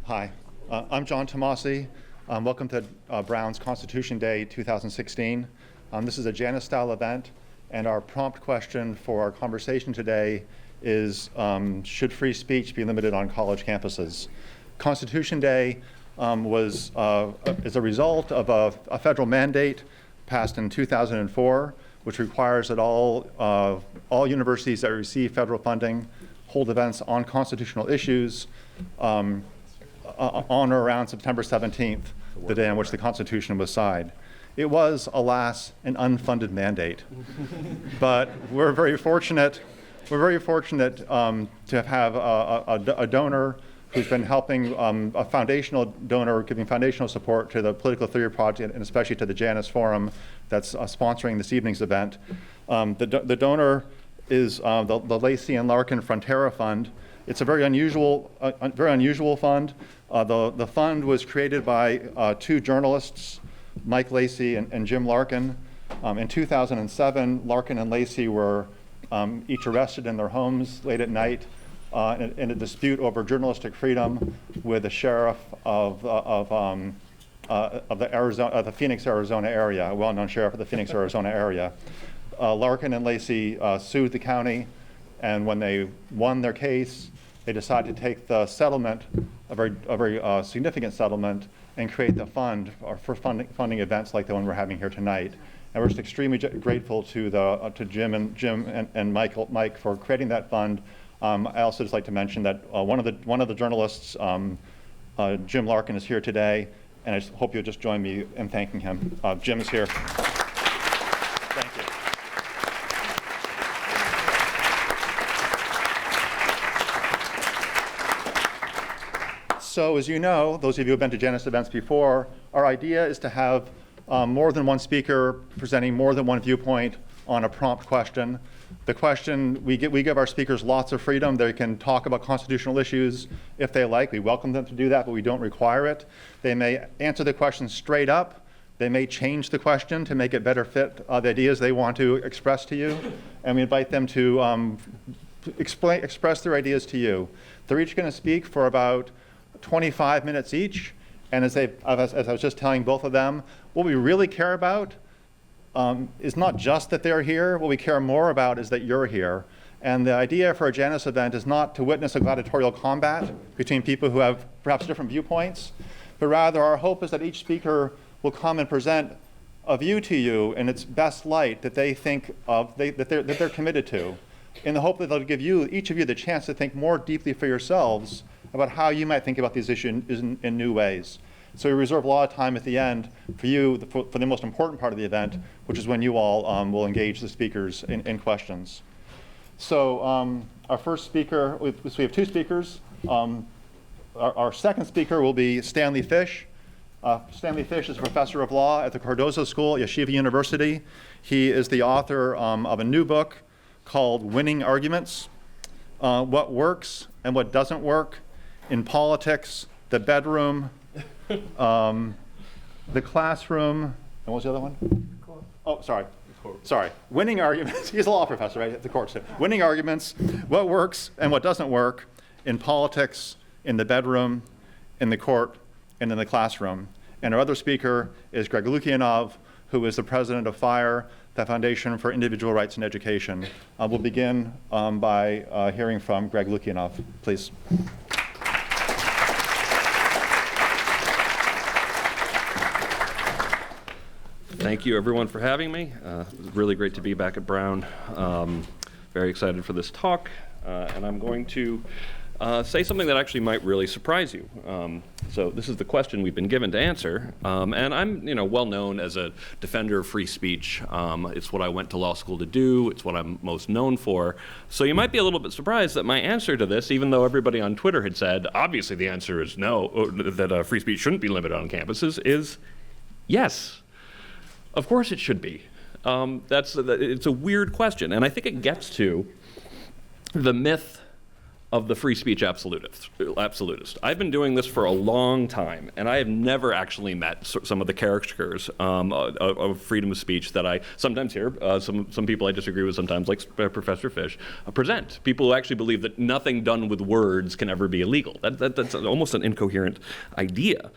Hi, I'm John Tomasi. Welcome to Brown's Constitution Day 2016. This is a Janus-style event, and our prompt question for our conversation today is, should free speech be limited on college campuses? Constitution Day is a result of a federal mandate passed in 2004, which requires that all universities that receive federal funding hold events on constitutional issues on or around September 17th, the day on which the Constitution was signed. It was, alas, an unfunded mandate. But we're very fortunate to have a donor who's been helping, a foundational donor, giving foundational support to the Political Theory Project, and especially to the Janus Forum that's sponsoring this evening's event. The donor is the Lacey and Larkin Frontera Fund. It's a very unusual fund. The fund was created by two journalists, Mike Lacey and Jim Larkin. In 2007, Larkin and Lacey were each arrested in their homes late at night in a dispute over journalistic freedom with the sheriff of the Phoenix, Arizona area, a well-known sheriff of the Phoenix, Arizona area. Larkin and Lacey sued the county, and when they won their case, they decided to take the settlement, a very significant settlement, and create the fund for funding events like the one we're having here tonight. And we're just extremely grateful to Jim and Mike for creating that fund. I also just like to mention that one of the journalists, Jim Larkin, is here today, and I just hope you'll just join me in thanking him. Jim is here. Thank you. So as you know, those of you who have been to Janus events before, our idea is to have more than one speaker presenting more than one viewpoint on a prompt question. The question, we give our speakers lots of freedom. They can talk about constitutional issues if they like. We welcome them to do that, but we don't require it. They may answer the question straight up. They may change the question to make it better fit the ideas they want to express to you. And we invite them to express their ideas to you. They're each going to speak for about 25 minutes each. And as I was just telling both of them, what we really care about is not just that they're here. What we care more about is that you're here. And the idea for a Janus event is not to witness a gladiatorial combat between people who have perhaps different viewpoints, but rather our hope is that each speaker will come and present a view to you in its best light that they think of, that they're committed to, in the hope that they'll give you, each of you, the chance to think more deeply for yourselves about how you might think about these issues in new ways. So we reserve a lot of time at the end for you, for the most important part of the event, which is when you all will engage the speakers in questions. So our first speaker, so we have two speakers. Our second speaker will be Stanley Fish. Stanley Fish is a professor of law at the Cardozo School at Yeshiva University. He is the author of a new book called Winning Arguments, What Works and What Doesn't Work in Politics, the Bedroom, the Classroom, and what was the other one? Oh, sorry. Winning Arguments. He's a law professor, right, at the court. Winning Arguments, What Works and What Doesn't Work in Politics, in the Bedroom, in the Court, and in the Classroom. And our other speaker is Greg Lukianoff, who is the president of FIRE, the Foundation for Individual Rights in Education. We'll begin by hearing from Greg Lukianoff, please. Thank you, everyone, for having me. Really great to be back at Brown. Very excited for this talk, and I'm going to say something that actually might really surprise you. So this is the question we've been given to answer, and I'm, well known as a defender of free speech. It's what I went to law school to do. It's what I'm most known for. So you might be a little bit surprised that my answer to this, even though everybody on Twitter had said, obviously the answer is no, that free speech shouldn't be limited on campuses, is yes. Of course it should be. It's a weird question, and I think it gets to the myth of the free speech absolutist. I've been doing this for a long time, and I have never actually met some of the caricatures of freedom of speech that I sometimes hear, some people I disagree with sometimes, like Professor Fish, present. People who actually believe that nothing done with words can ever be illegal. That's almost an incoherent idea.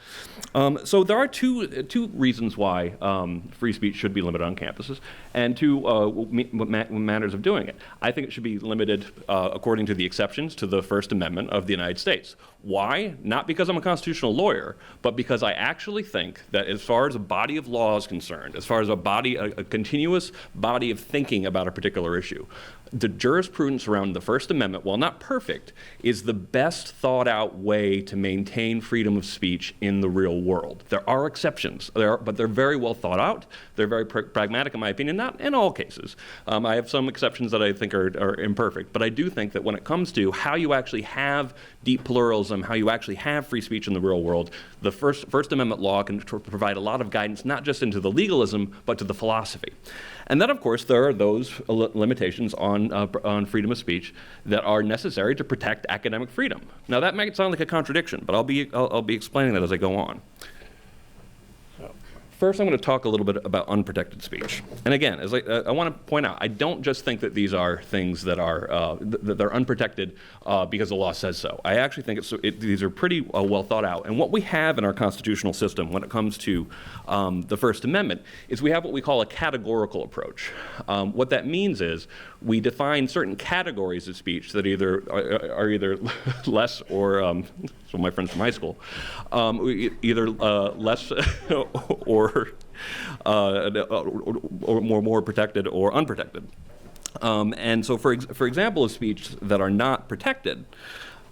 So there are two reasons why free speech should be limited on campuses, and two manners of doing it. I think it should be limited according to the exceptions to the First Amendment of the United States. Why? Not because I'm a constitutional lawyer, but because I actually think that as far as a body of law is concerned, as far as a continuous body of thinking about a particular issue, the jurisprudence around the First Amendment, while not perfect, is the best thought out way to maintain freedom of speech in the real world. There are exceptions, but they're very well thought out. They're very pragmatic, in my opinion, not in all cases. I have some exceptions that I think are imperfect, but I do think that when it comes to how you actually have deep pluralism, how you actually have free speech in the real world, the First Amendment law can provide a lot of guidance, not just into the legalism, but to the philosophy. And then, of course, there are those limitations on freedom of speech that are necessary to protect academic freedom. Now, that might sound like a contradiction, but I'll be explaining that as I go on. First, I'm going to talk a little bit about unprotected speech. And again, as I want to point out, I don't just think that these are things that are that they're unprotected because the law says so. I actually think these are pretty well thought out. And what we have in our constitutional system when it comes to the First Amendment is we have what we call a categorical approach. What that means is we define certain categories of speech that are either less or so my friends from high school, either less or more protected or unprotected. And so, for example, of speech that are not protected,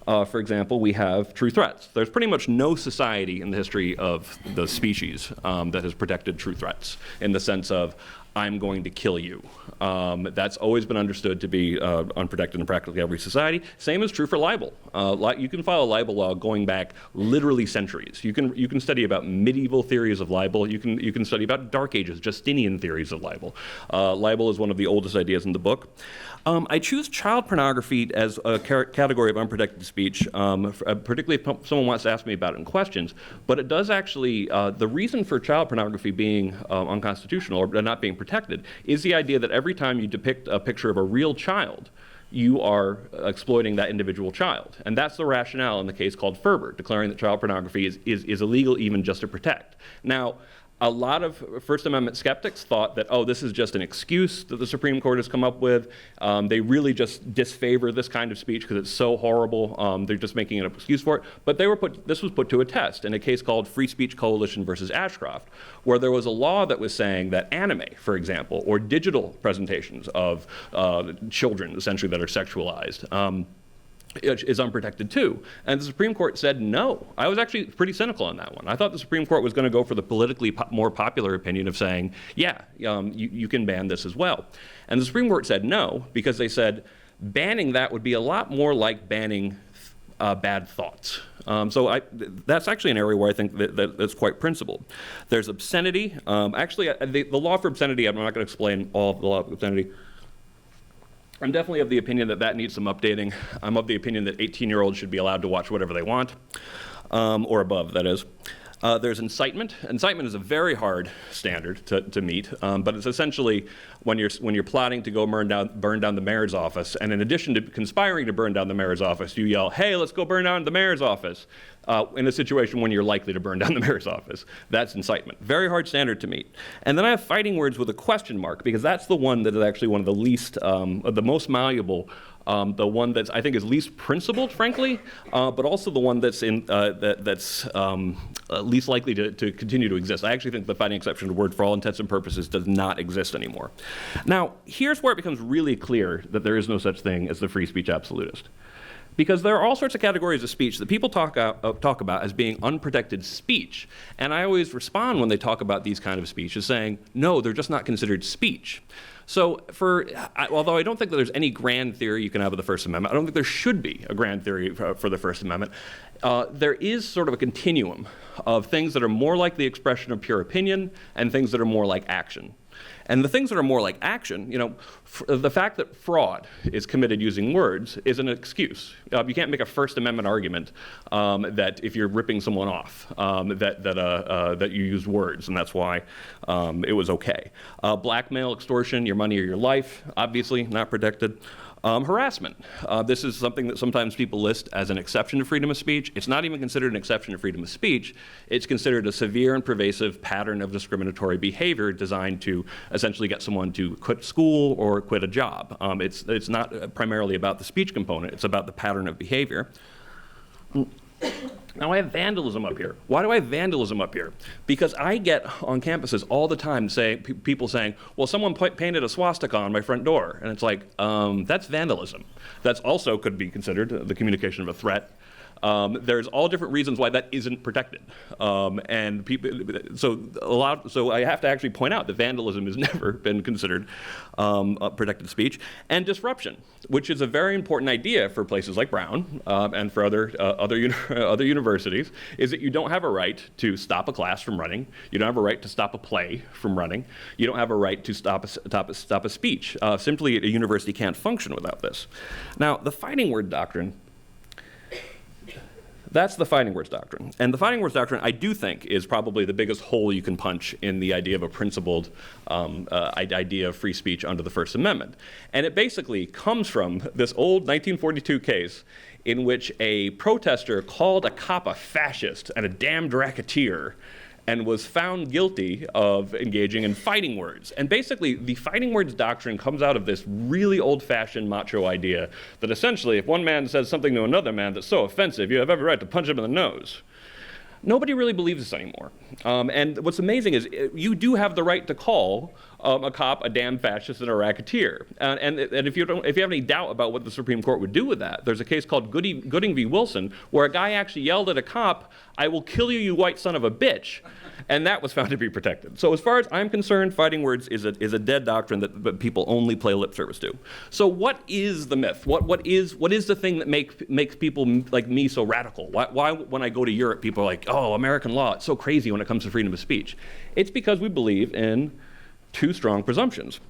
for example, we have true threats. There's pretty much no society in the history of the species that has protected true threats in the sense of, I'm going to kill you. That's always been understood to be unprotected in practically every society. Same is true for libel. You can file a libel law going back literally centuries. You can study about medieval theories of libel. You can study about Dark Ages, Justinian theories of libel. Libel is one of the oldest ideas in the book. I choose child pornography as a category of unprotected speech, particularly if someone wants to ask me about it in questions. But it does actually, the reason for child pornography being unconstitutional or not being protected is the idea that every time you depict a picture of a real child, you are exploiting that individual child. And that's the rationale in the case called Ferber, declaring that child pornography is illegal even just to protect. Now, a lot of First Amendment skeptics thought that, oh, this is just an excuse that the Supreme Court has come up with. They really just disfavor this kind of speech because it's so horrible. They're just making an excuse for it. But this was put to a test in a case called Free Speech Coalition versus Ashcroft, where there was a law that was saying that anime, for example, or digital presentations of children, essentially, that are sexualized, is unprotected too. And the Supreme Court said no. I was actually pretty cynical on that one. I thought the Supreme Court was going to go for the politically more popular opinion of saying, yeah, you can ban this as well. And the Supreme Court said no, because they said banning that would be a lot more like banning bad thoughts. So that's actually an area where I think that's quite principled. There's obscenity. Actually, the law for obscenity, I'm not going to explain all of the law of obscenity. I'm definitely of the opinion that needs some updating. I'm of the opinion that 18-year-olds should be allowed to watch whatever they want, or above, that is. There's incitement. Incitement is a very hard standard to meet, but it's essentially when you're plotting to go burn down the mayor's office, and in addition to conspiring to burn down the mayor's office, you yell, "Hey, let's go burn down the mayor's office," in a situation when you're likely to burn down the mayor's office. That's incitement. Very hard standard to meet. And then I have fighting words with a question mark, because that's the one that is actually one of the least, the most malleable. The one that I think is least principled, frankly, but also the one that's least likely to continue to exist. I actually think the fighting exception word, for all intents and purposes, does not exist anymore. Now, here's where it becomes really clear that there is no such thing as the free speech absolutist. Because there are all sorts of categories of speech that people talk about as being unprotected speech. And I always respond when they talk about these kind of speech as saying, no, they're just not considered speech. So although I don't think that there's any grand theory you can have of the First Amendment, I don't think there should be a grand theory for the First Amendment. There is sort of a continuum of things that are more like the expression of pure opinion and things that are more like action. And the things that are more like action, the fact that fraud is committed using words is an excuse. You can't make a First Amendment argument that if you're ripping someone off, that you used words, and that's why it was okay. Blackmail, extortion, your money or your life, obviously not protected. Harassment. This is something that sometimes people list as an exception to freedom of speech. It's not even considered an exception to freedom of speech. It's considered a severe and pervasive pattern of discriminatory behavior designed to essentially get someone to quit school or quit a job. It's not primarily about the speech component. It's about the pattern of behavior. Now I have vandalism up here. Why do I have vandalism up here? Because I get on campuses all the time people saying, well, someone painted a swastika on my front door. And it's like, that's vandalism. That's also could be considered the communication of a threat. There's all different reasons why that isn't protected. And people, so I have to actually point out that vandalism has never been considered protected speech. And disruption, which is a very important idea for places like Brown and for other universities, is that you don't have a right to stop a class from running. You don't have a right to stop a play from running. You don't have a right to stop a speech. Simply, a university can't function without this. Now, the fighting word doctrine. That's the fighting words doctrine. And the fighting words doctrine, I do think, is probably the biggest hole you can punch in the idea of a principled idea of free speech under the First Amendment. And it basically comes from this old 1942 case in which a protester called a cop a fascist and a damned racketeer and was found guilty of engaging in fighting words. And basically, the fighting words doctrine comes out of this really old-fashioned macho idea that essentially, if one man says something to another man that's so offensive, you have every right to punch him in the nose. Nobody really believes this anymore. And what's amazing is you do have the right to call a cop a damn fascist and a racketeer. And if you have any doubt about what the Supreme Court would do with that, there's a case called Gooding v. Wilson, where a guy actually yelled at a cop, "I will kill you, you white son of a bitch." And that was found to be protected. So as far as I'm concerned, fighting words is a dead doctrine that people only play lip service to. So what is the myth? What is the thing that makes people like me so radical? Why when I go to Europe, people are like, oh, American law, it's so crazy when it comes to freedom of speech. It's because we believe in two strong presumptions.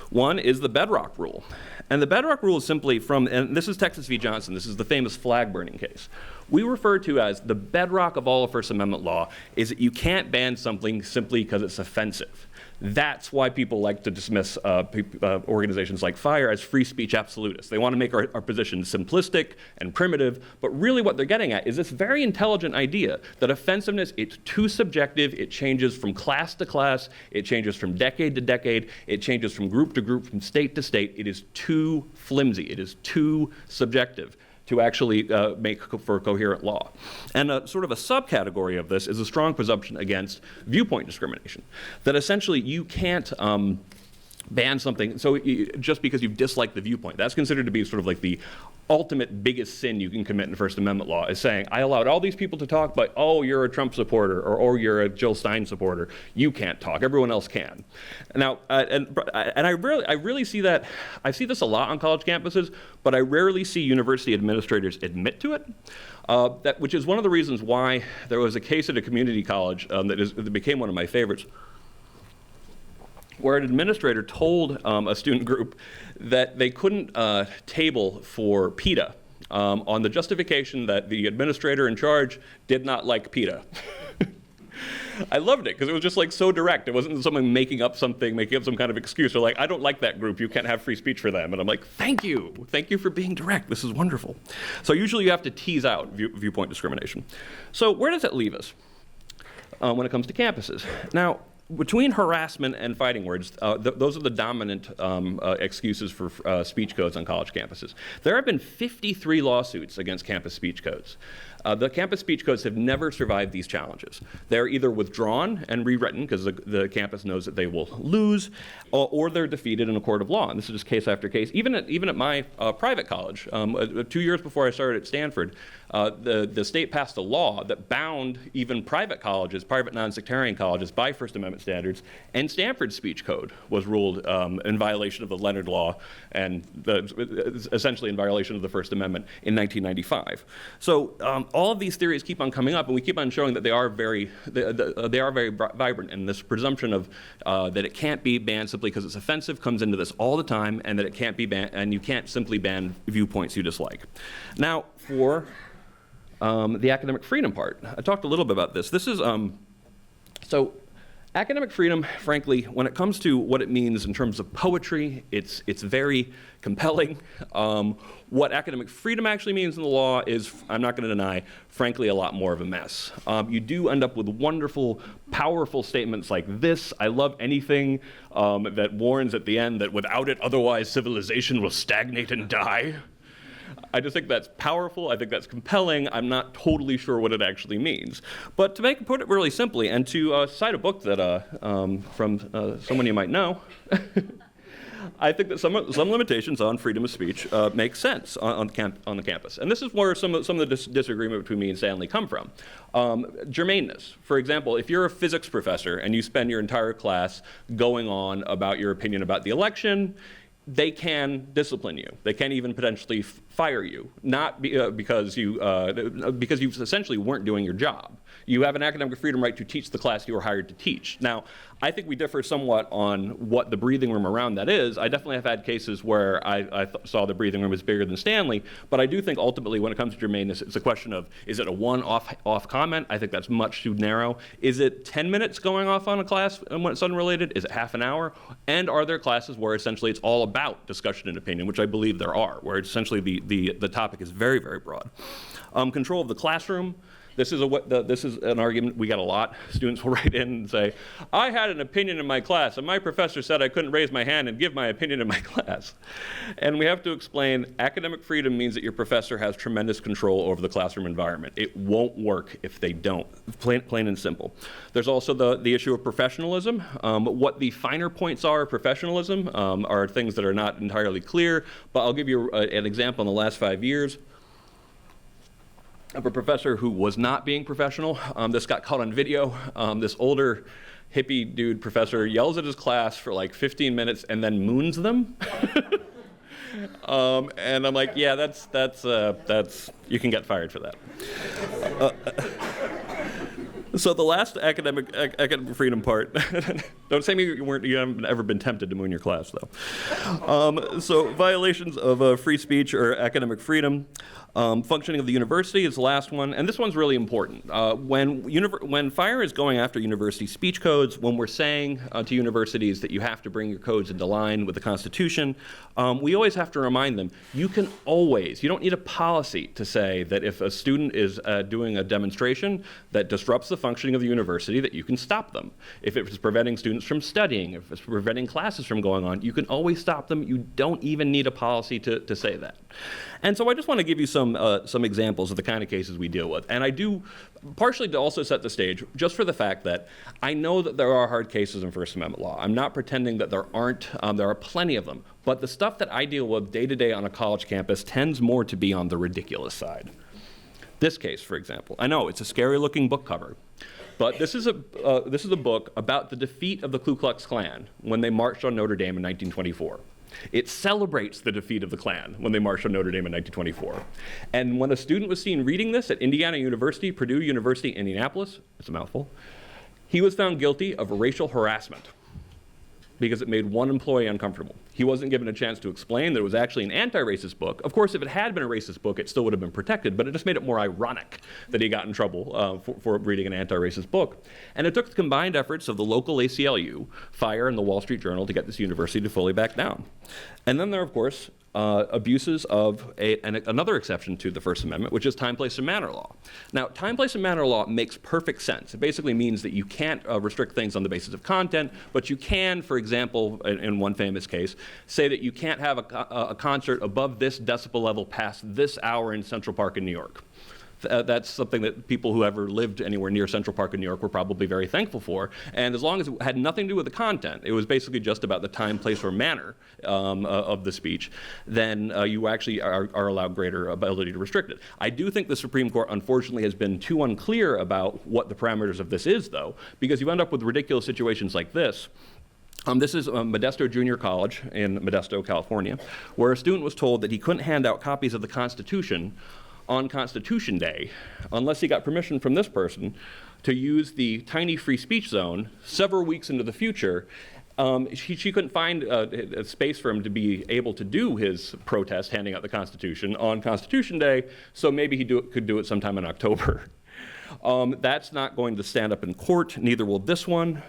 One is the bedrock rule. And the bedrock rule is simply and this is Texas v. Johnson, this is the famous flag burning case. We refer to as the bedrock of all of First Amendment law is that you can't ban something simply because it's offensive. That's why people like to dismiss organizations like FIRE as free speech absolutists. They want to make our position simplistic and primitive, but really what they're getting at is this very intelligent idea that offensiveness, it's too subjective, it changes from class to class, it changes from decade to decade, it changes from group to group, from state to state. It is too flimsy, it is too subjective to actually make for coherent law. And sort of a subcategory of this is a strong presumption against viewpoint discrimination, that essentially you can't ban something just because you've disliked the viewpoint. That's considered to be sort of like the ultimate biggest sin you can commit in First Amendment law, is saying, I allowed all these people to talk, but oh, you're a Trump supporter, or you're a Jill Stein supporter. You can't talk, everyone else can. Now, and I really see that, I see this a lot on college campuses, but I rarely see university administrators admit to it, which is one of the reasons why there was a case at a community college that became one of my favorites, where an administrator told a student group that they couldn't table for PETA on the justification that the administrator in charge did not like PETA. I loved it because it was just like so direct. It wasn't someone making up some kind of excuse, or like, I don't like that group, you can't have free speech for them. And I'm like, thank you for being direct, this is wonderful. So usually you have to tease out viewpoint discrimination. So where does it leave us when it comes to campuses? Now, between harassment and fighting words, those are the dominant excuses for speech codes on college campuses. There have been 53 lawsuits against campus speech codes. The campus speech codes have never survived these challenges. They're either withdrawn and rewritten because the campus knows that they will lose, or they're defeated in a court of law. And this is just case after case. Even at my private college, 2 years before I started at Stanford, the state passed a law that bound even private colleges, private non-sectarian colleges, by First Amendment standards, and Stanford's speech code was ruled in violation of the Leonard Law and essentially in violation of the First Amendment in 1995. So all of these theories keep on coming up, and we keep on showing that they are very vibrant, and this presumption of that it can't be banned simply because it's offensive comes into this all the time, and that it can't be banned, and you can't simply ban viewpoints you dislike. Now, for the academic freedom part, I talked a little bit about this. This is so academic freedom, frankly, when it comes to what it means in terms of poetry, it's very compelling. What academic freedom actually means in the law is, I'm not going to deny, frankly, a lot more of a mess. You do end up with wonderful, powerful statements like this: I love anything that warns at the end that without it, otherwise civilization will stagnate and die. I just think that's powerful. I think that's compelling. I'm not totally sure what it actually means. But to put it really simply, and to cite a book that from someone you might know, I think that some limitations on freedom of speech make sense on the campus. And this is where some of the disagreement between me and Stanley come from. Germaneness. For example, if you're a physics professor and you spend your entire class going on about your opinion about the election, they can discipline you. They can even potentially fire you, not because you essentially weren't doing your job. You have an academic freedom right to teach the class you were hired to teach. Now, I think we differ somewhat on what the breathing room around that is. I definitely have had cases where I saw the breathing room as bigger than Stanley, but I do think ultimately when it comes to germaneness, it's a question of, is it a one-off comment? I think that's much too narrow. Is it 10 minutes going off on a class and when it's unrelated? Is it half an hour? And are there classes where essentially it's all about discussion and opinion, which I believe there are, where essentially the topic is very, very broad. Control of the classroom. This is an argument we get a lot. Students will write in and say, I had an opinion in my class, and my professor said I couldn't raise my hand and give my opinion in my class. And we have to explain academic freedom means that your professor has tremendous control over the classroom environment. It won't work if they don't, plain and simple. There's also the issue of professionalism. What the finer points are of professionalism are things that are not entirely clear, but I'll give you an example in the last 5 years of a professor who was not being professional. This got caught on video. This older hippie dude professor yells at his class for like 15 minutes and then moons them. And I'm like, yeah, that's you can get fired for that. So the last academic freedom part, don't say you haven't ever been tempted to moon your class, though. So violations of free speech or academic freedom. Functioning of the university is the last one, and this one's really important. When FIRE is going after university speech codes, when we're saying to universities that you have to bring your codes into line with the Constitution, we always have to remind them, you don't need a policy to say that if a student is doing a demonstration that disrupts the functioning of the university, that you can stop them. If it's preventing students from studying, if it's preventing classes from going on, you can always stop them. You don't even need a policy to say that. And so I just want to give you some examples of the kind of cases we deal with. And I do, partially to also set the stage, just for the fact that I know that there are hard cases in First Amendment law. I'm not pretending that there aren't. There are plenty of them. But the stuff that I deal with day to day on a college campus tends more to be on the ridiculous side. This case, for example, I know it's a scary looking book cover, but this is a book about the defeat of the Ku Klux Klan when they marched on Notre Dame in 1924. It celebrates the defeat of the Klan when they marched on Notre Dame in 1924. And when a student was seen reading this at Indiana University, Purdue University, Indianapolis, it's a mouthful, he was found guilty of racial harassment because it made one employee uncomfortable. He wasn't given a chance to explain that it was actually an anti-racist book. Of course, if it had been a racist book, it still would have been protected, but it just made it more ironic that he got in trouble for reading an anti-racist book. And it took the combined efforts of the local ACLU, FIRE, and the Wall Street Journal to get this university to fully back down. And then there are, of course, abuses of another exception to the First Amendment, which is time, place, and manner law. Now, time, place, and manner law makes perfect sense. It basically means that you can't restrict things on the basis of content, but you can, for example, in one famous case, say that you can't have a concert above this decibel level past this hour in Central Park in New York. That's something that people who ever lived anywhere near Central Park in New York were probably very thankful for. And as long as it had nothing to do with the content, it was basically just about the time, place, or manner of the speech, then you actually are allowed greater ability to restrict it. I do think the Supreme Court, unfortunately, has been too unclear about what the parameters of this is, though, because you end up with ridiculous situations like this. This is Modesto Junior College in Modesto, California, where a student was told that he couldn't hand out copies of the Constitution on Constitution Day unless he got permission from this person to use the tiny free speech zone several weeks into the future. She couldn't find a space for him to be able to do his protest handing out the Constitution on Constitution Day, so maybe he could do it sometime in October. That's not going to stand up in court, neither will this one,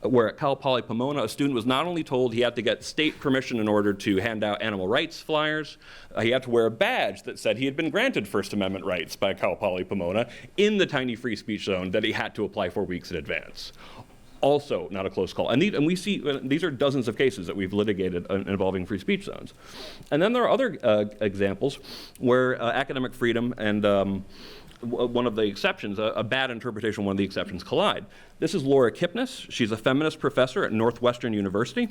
where at Cal Poly Pomona, a student was not only told he had to get state permission in order to hand out animal rights flyers, he had to wear a badge that said he had been granted First Amendment rights by Cal Poly Pomona in the tiny free speech zone that he had to apply for weeks in advance. Also not a close call. And we see, these are dozens of cases that we've litigated involving free speech zones. And then there are other examples where academic freedom and one of the exceptions, a bad interpretation of one of the exceptions, collide. This is Laura Kipnis. She's a feminist professor at Northwestern University.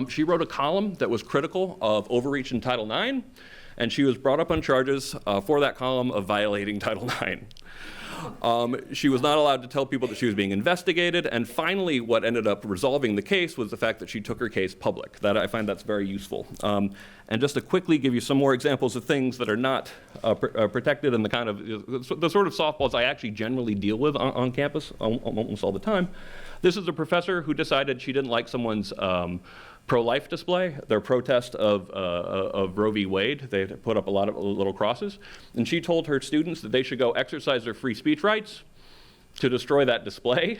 She wrote a column that was critical of overreach in Title IX, and she was brought up on charges for that column of violating Title IX. She was not allowed to tell people that she was being investigated, and finally what ended up resolving the case was the fact that she took her case public. I find that's very useful. And just to quickly give you some more examples of things that are not protected and the sort of softballs I actually generally deal with on campus almost all the time. This is a professor who decided she didn't like someone's pro-life display, their protest of Roe v. Wade. They put up a lot of little crosses. And she told her students that they should go exercise their free speech rights to destroy that display.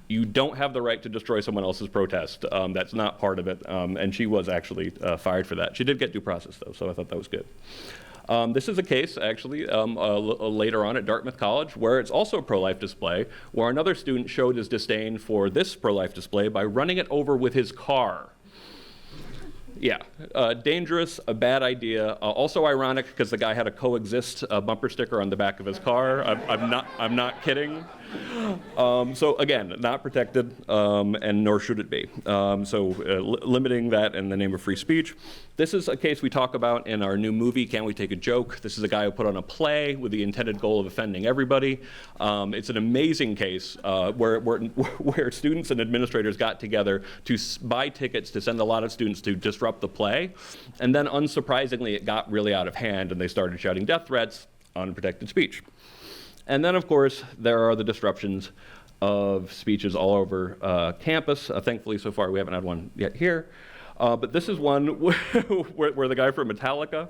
You don't have the right to destroy someone else's protest. That's not part of it. And she was actually fired for that. She did get due process, though, so I thought that was good. This is a case, actually, later on at Dartmouth College, where it's also a pro-life display, where another student showed his disdain for this pro-life display by running it over with his car. Yeah, dangerous, a bad idea. Also ironic because the guy had a coexist bumper sticker on the back of his car. I'm not kidding. So again, not protected, and nor should it be. Limiting that in the name of free speech. This is a case we talk about in our new movie, Can We Take a Joke? This is a guy who put on a play with the intended goal of offending everybody. It's an amazing case where students and administrators got together to buy tickets to send a lot of students to disrupt the play. And then unsurprisingly, it got really out of hand and they started shouting death threats on protected speech. And then, of course, there are the disruptions of speeches all over campus. Thankfully, so far, we haven't had one yet here. But this is one where the guy from Metallica,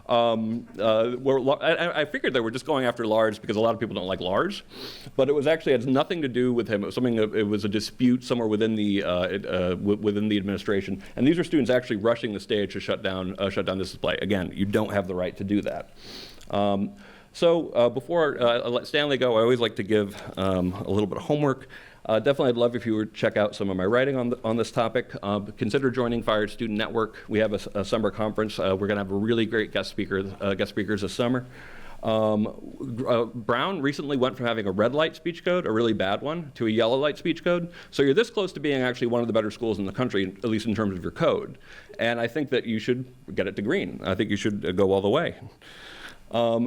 I figured they were just going after Lars because a lot of people don't like Lars, but it was actually had nothing to do with him. It was it was a dispute somewhere within the administration, and these are students actually rushing the stage to shut down this display. Again, you don't have the right to do that. Before I let Stanley go, I always like to give a little bit of homework. Definitely, I'd love if you would check out some of my writing on this topic. Consider joining Fired Student Network. We have a summer conference. We're going to have a really great guest speakers this summer. Brown recently went from having a red light speech code, a really bad one, to a yellow light speech code. So you're this close to being actually one of the better schools in the country, at least in terms of your code. And I think that you should get it to green. I think you should go all the way.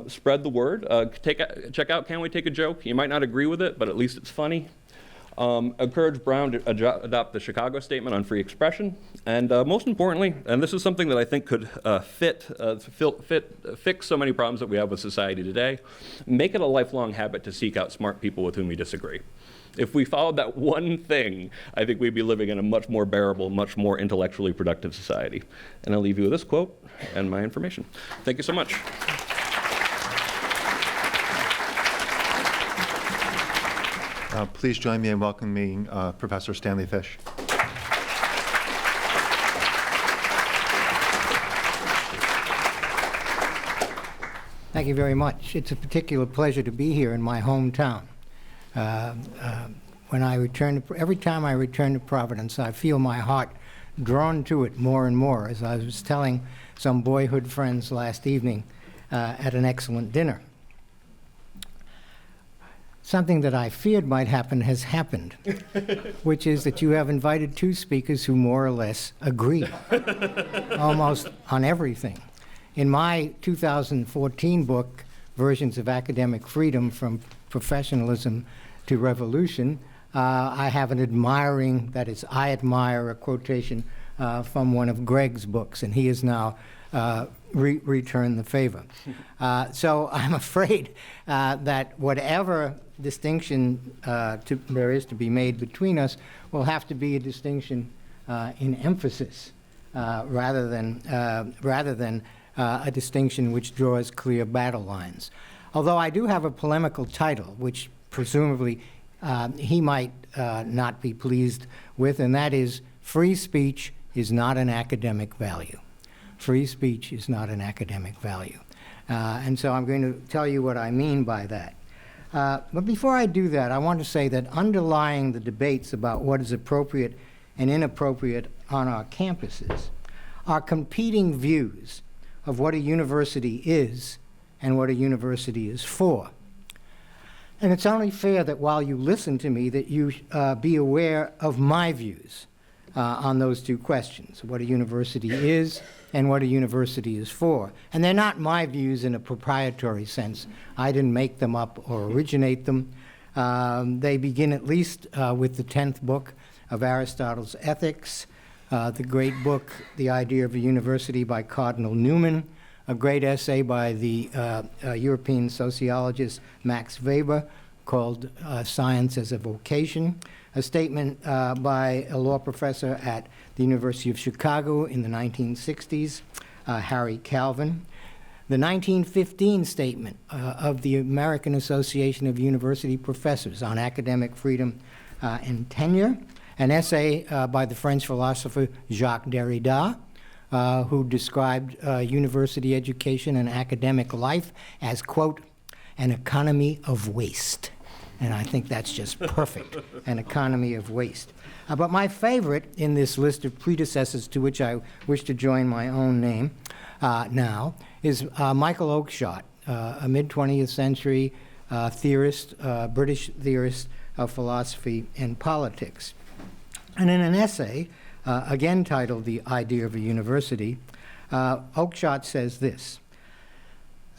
Spread the word. Check out Can We Take a Joke? You might not agree with it, but at least it's funny. Encourage Brown to adopt the Chicago Statement on Free Expression. And most importantly, and this is something that I think could fix so many problems that we have with society today, make it a lifelong habit to seek out smart people with whom we disagree. If we followed that one thing, I think we'd be living in a much more bearable, much more intellectually productive society. And I'll leave you with this quote and my information. Thank you so much. Please join me in welcoming Professor Stanley Fish. Thank you very much. It's a particular pleasure to be here in my hometown. Every time I return to Providence, I feel my heart drawn to it more and more. As I was telling some boyhood friends last evening, at an excellent dinner. Something that I feared might happen has happened, which is that you have invited two speakers who more or less agree almost on everything. In my 2014 book, Versions of Academic Freedom from Professionalism to Revolution, I have an admiring, that is, I admire a quotation from one of Greg's books, and he has now returned the favor. So I'm afraid that whatever distinction there is to be made between us will have to be a distinction in emphasis rather than a distinction which draws clear battle lines. Although I do have a polemical title, which presumably he might not be pleased with, and that is, free speech is not an academic value. Free speech is not an academic value. And so I'm going to tell you what I mean by that. But before I do that, I want to say that underlying the debates about what is appropriate and inappropriate on our campuses are competing views of what a university is and what a university is for. And it's only fair that while you listen to me, that you be aware of my views on those two questions, what a university is and what a university is for. And they're not my views in a proprietary sense. I didn't make them up or originate them. They begin at least with the 10th book of Aristotle's Ethics, the great book, The Idea of a University by Cardinal Newman, a great essay by the European sociologist Max Weber called Science as a Vocation, a statement by a law professor at the University of Chicago in the 1960s, Harry Calvin, the 1915 statement of the American Association of University Professors on academic freedom and tenure, an essay by the French philosopher Jacques Derrida, who described university education and academic life as, quote, an economy of waste. And I think that's just perfect, an economy of waste. But my favorite in this list of predecessors to which I wish to join my own name now is Michael Oakeshott, a mid-20th century theorist, British theorist of philosophy and politics. And in an essay, again titled The Idea of a University, Oakeshott says this: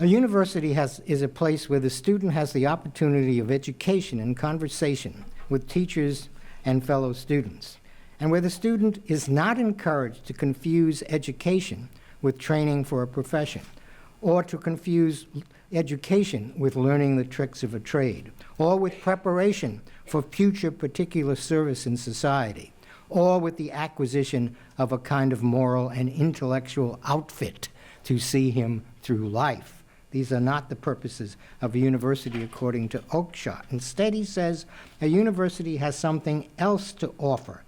a university is a place where the student has the opportunity of education and conversation with teachers and fellow students, and where the student is not encouraged to confuse education with training for a profession, or to confuse education with learning the tricks of a trade, or with preparation for future particular service in society, or with the acquisition of a kind of moral and intellectual outfit to see him through life. These are not the purposes of a university, according to Oakeshott. Instead, he says, a university has something else to offer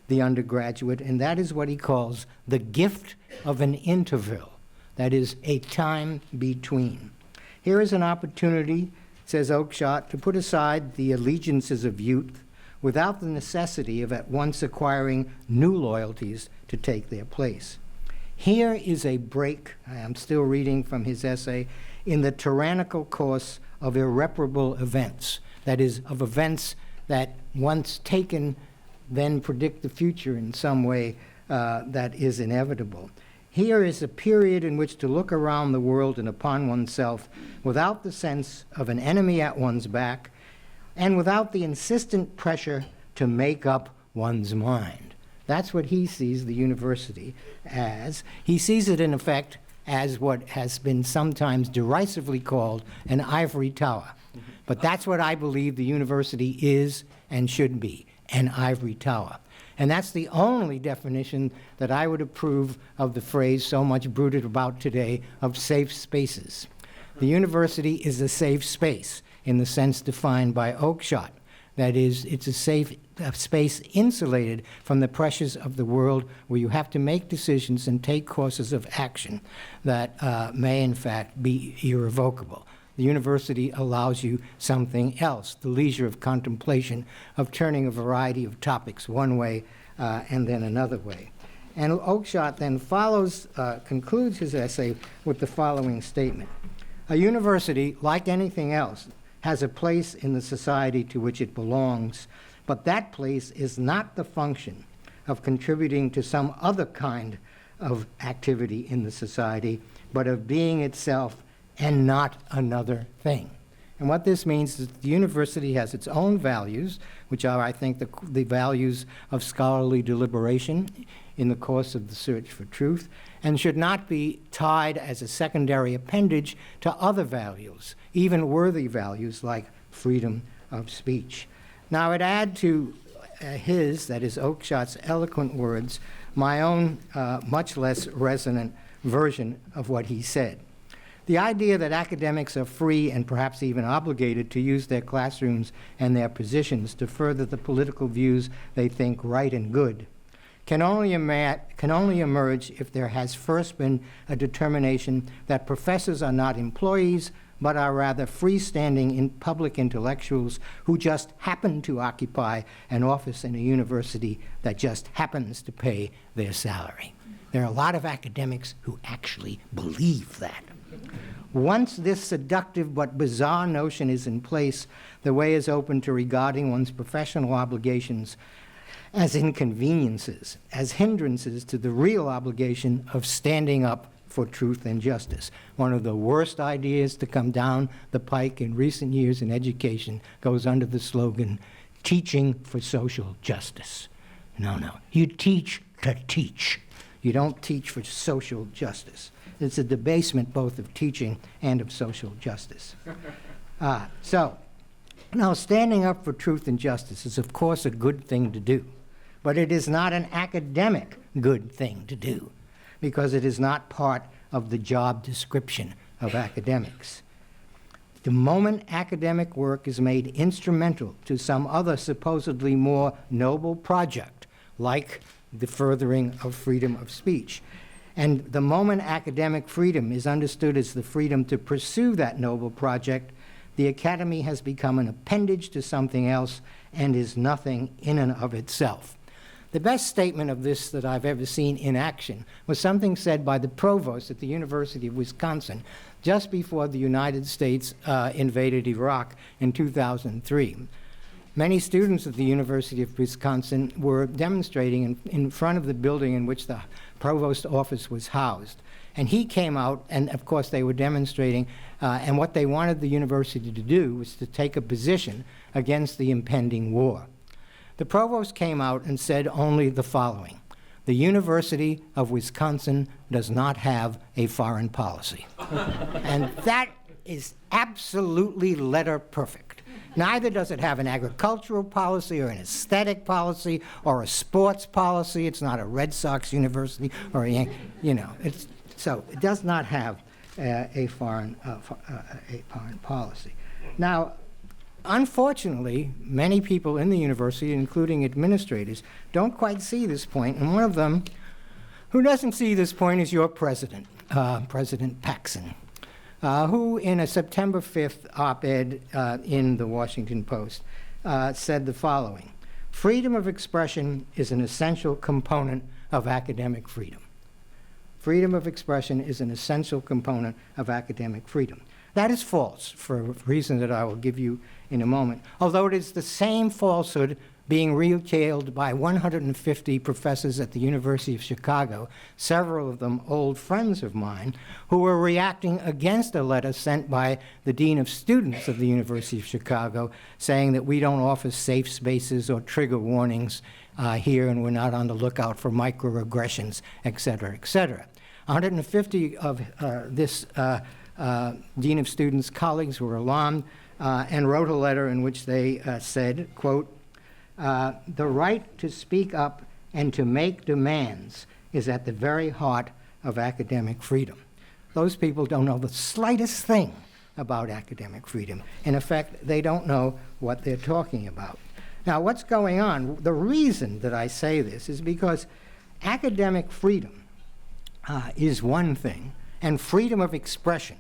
the undergraduate, and that is what he calls the gift of an interval, that is, a time between. Here is an opportunity, says Oakeshott, to put aside the allegiances of youth without the necessity of at once acquiring new loyalties to take their place. Here is a break, I am still reading from his essay, in the tyrannical course of irreparable events, that is, of events that once taken then predict the future in some way that is inevitable. Here is a period in which to look around the world and upon oneself without the sense of an enemy at one's back and without the insistent pressure to make up one's mind. That's what he sees the university as. He sees it, in effect, as what has been sometimes derisively called an ivory tower. But that's what I believe the university is and should be, an ivory tower. And that's the only definition that I would approve of the phrase so much bruited about today of safe spaces. The university is a safe space in the sense defined by Oakeshott. That is, it's a safe space insulated from the pressures of the world where you have to make decisions and take courses of action that may, in fact, be irrevocable. The university allows you something else, the leisure of contemplation, of turning a variety of topics one way and then another way. And Oakeshott then concludes his essay with the following statement. A university, like anything else, has a place in the society to which it belongs, but that place is not the function of contributing to some other kind of activity in the society, but of being itself and not another thing. And what this means is that the university has its own values, which are, I think, the values of scholarly deliberation in the course of the search for truth, and should not be tied as a secondary appendage to other values, even worthy values like freedom of speech. Now, I'd add to that is Oakeshott's eloquent words, my own much less resonant version of what he said. The idea that academics are free and perhaps even obligated to use their classrooms and their positions to further the political views they think right and good can only emerge if there has first been a determination that professors are not employees, but are rather freestanding public intellectuals who just happen to occupy an office in a university that just happens to pay their salary. There are a lot of academics who actually believe that. Once this seductive but bizarre notion is in place, the way is open to regarding one's professional obligations as inconveniences, as hindrances to the real obligation of standing up for truth and justice. One of the worst ideas to come down the pike in recent years in education goes under the slogan, teaching for social justice. No, you teach to teach. You don't teach for social justice. It's a debasement both of teaching and of social justice. Now, standing up for truth and justice is, of course, a good thing to do, but it is not an academic good thing to do, because it is not part of the job description of academics. The moment academic work is made instrumental to some other supposedly more noble project, like the furthering of freedom of speech, and the moment academic freedom is understood as the freedom to pursue that noble project, the academy has become an appendage to something else and is nothing in and of itself. The best statement of this that I've ever seen in action was something said by the provost at the University of Wisconsin just before the United States invaded Iraq in 2003. Many students at the University of Wisconsin were demonstrating in front of the building in which the provost office was housed. And he came out, and of course they were demonstrating, and what they wanted the university to do was to take a position against the impending war. The provost came out and said only the following: the University of Wisconsin does not have a foreign policy. And that is absolutely letter perfect. Neither does it have an agricultural policy or an aesthetic policy or a sports policy. It's not a Red Sox university or so it does not have a foreign policy. Now, unfortunately, many people in the university, including administrators, don't quite see this point, and one of them who doesn't see this point is your president, President Paxson, who in a September 5th op-ed in the Washington Post said the following: freedom of expression is an essential component of academic freedom. Freedom of expression is an essential component of academic freedom. That is false, for a reason that I will give you in a moment, although it is the same falsehood being retailed by 150 professors at the University of Chicago, several of them old friends of mine, who were reacting against a letter sent by the Dean of Students of the University of Chicago saying that we don't offer safe spaces or trigger warnings here, and we're not on the lookout for microaggressions, et cetera, et cetera. 150 of this Dean of Students colleagues were alarmed and wrote a letter in which they said, quote, the right to speak up and to make demands is at the very heart of academic freedom. Those people don't know the slightest thing about academic freedom. In effect, they don't know what they're talking about. Now, what's going on? The reason that I say this is because academic freedom is one thing, and freedom of expression,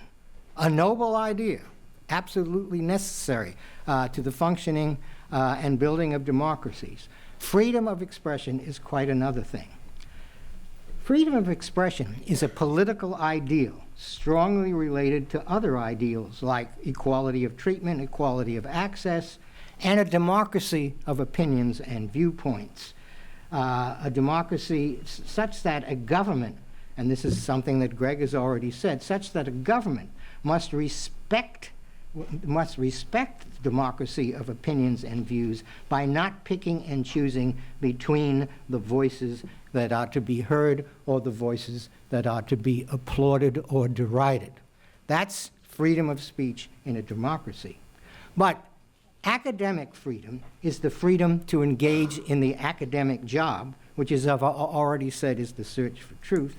a noble idea, absolutely necessary to the functioning and building of democracies. Freedom of expression is quite another thing. Freedom of expression is a political ideal strongly related to other ideals like equality of treatment, equality of access, and a democracy of opinions and viewpoints. A democracy such that a government, and this is something that Greg has already said, such that a government must respect democracy of opinions and views by not picking and choosing between the voices that are to be heard or the voices that are to be applauded or derided. That's freedom of speech in a democracy. But academic freedom is the freedom to engage in the academic job, which, as I've already said, is the search for truth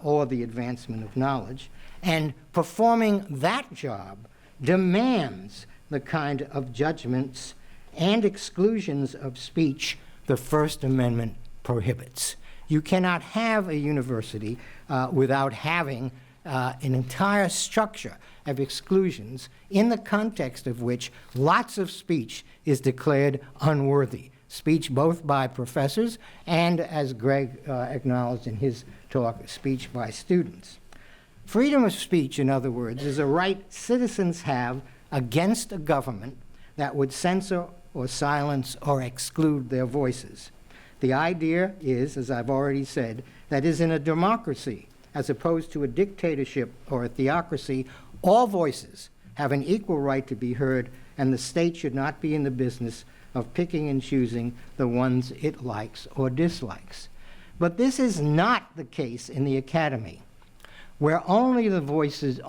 or the advancement of knowledge. And performing that job demands the kind of judgments and exclusions of speech the First Amendment prohibits. You cannot have a university without having an entire structure of exclusions in the context of which lots of speech is declared unworthy. Speech both by professors and, as Greg acknowledged in his talk, speech by students. Freedom of speech, in other words, is a right citizens have against a government that would censor or silence or exclude their voices. The idea is, as I've already said, that is in a democracy, as opposed to a dictatorship or a theocracy, all voices have an equal right to be heard, and the state should not be in the business of picking and choosing the ones it likes or dislikes. But this is not the case in the academy, where the only voices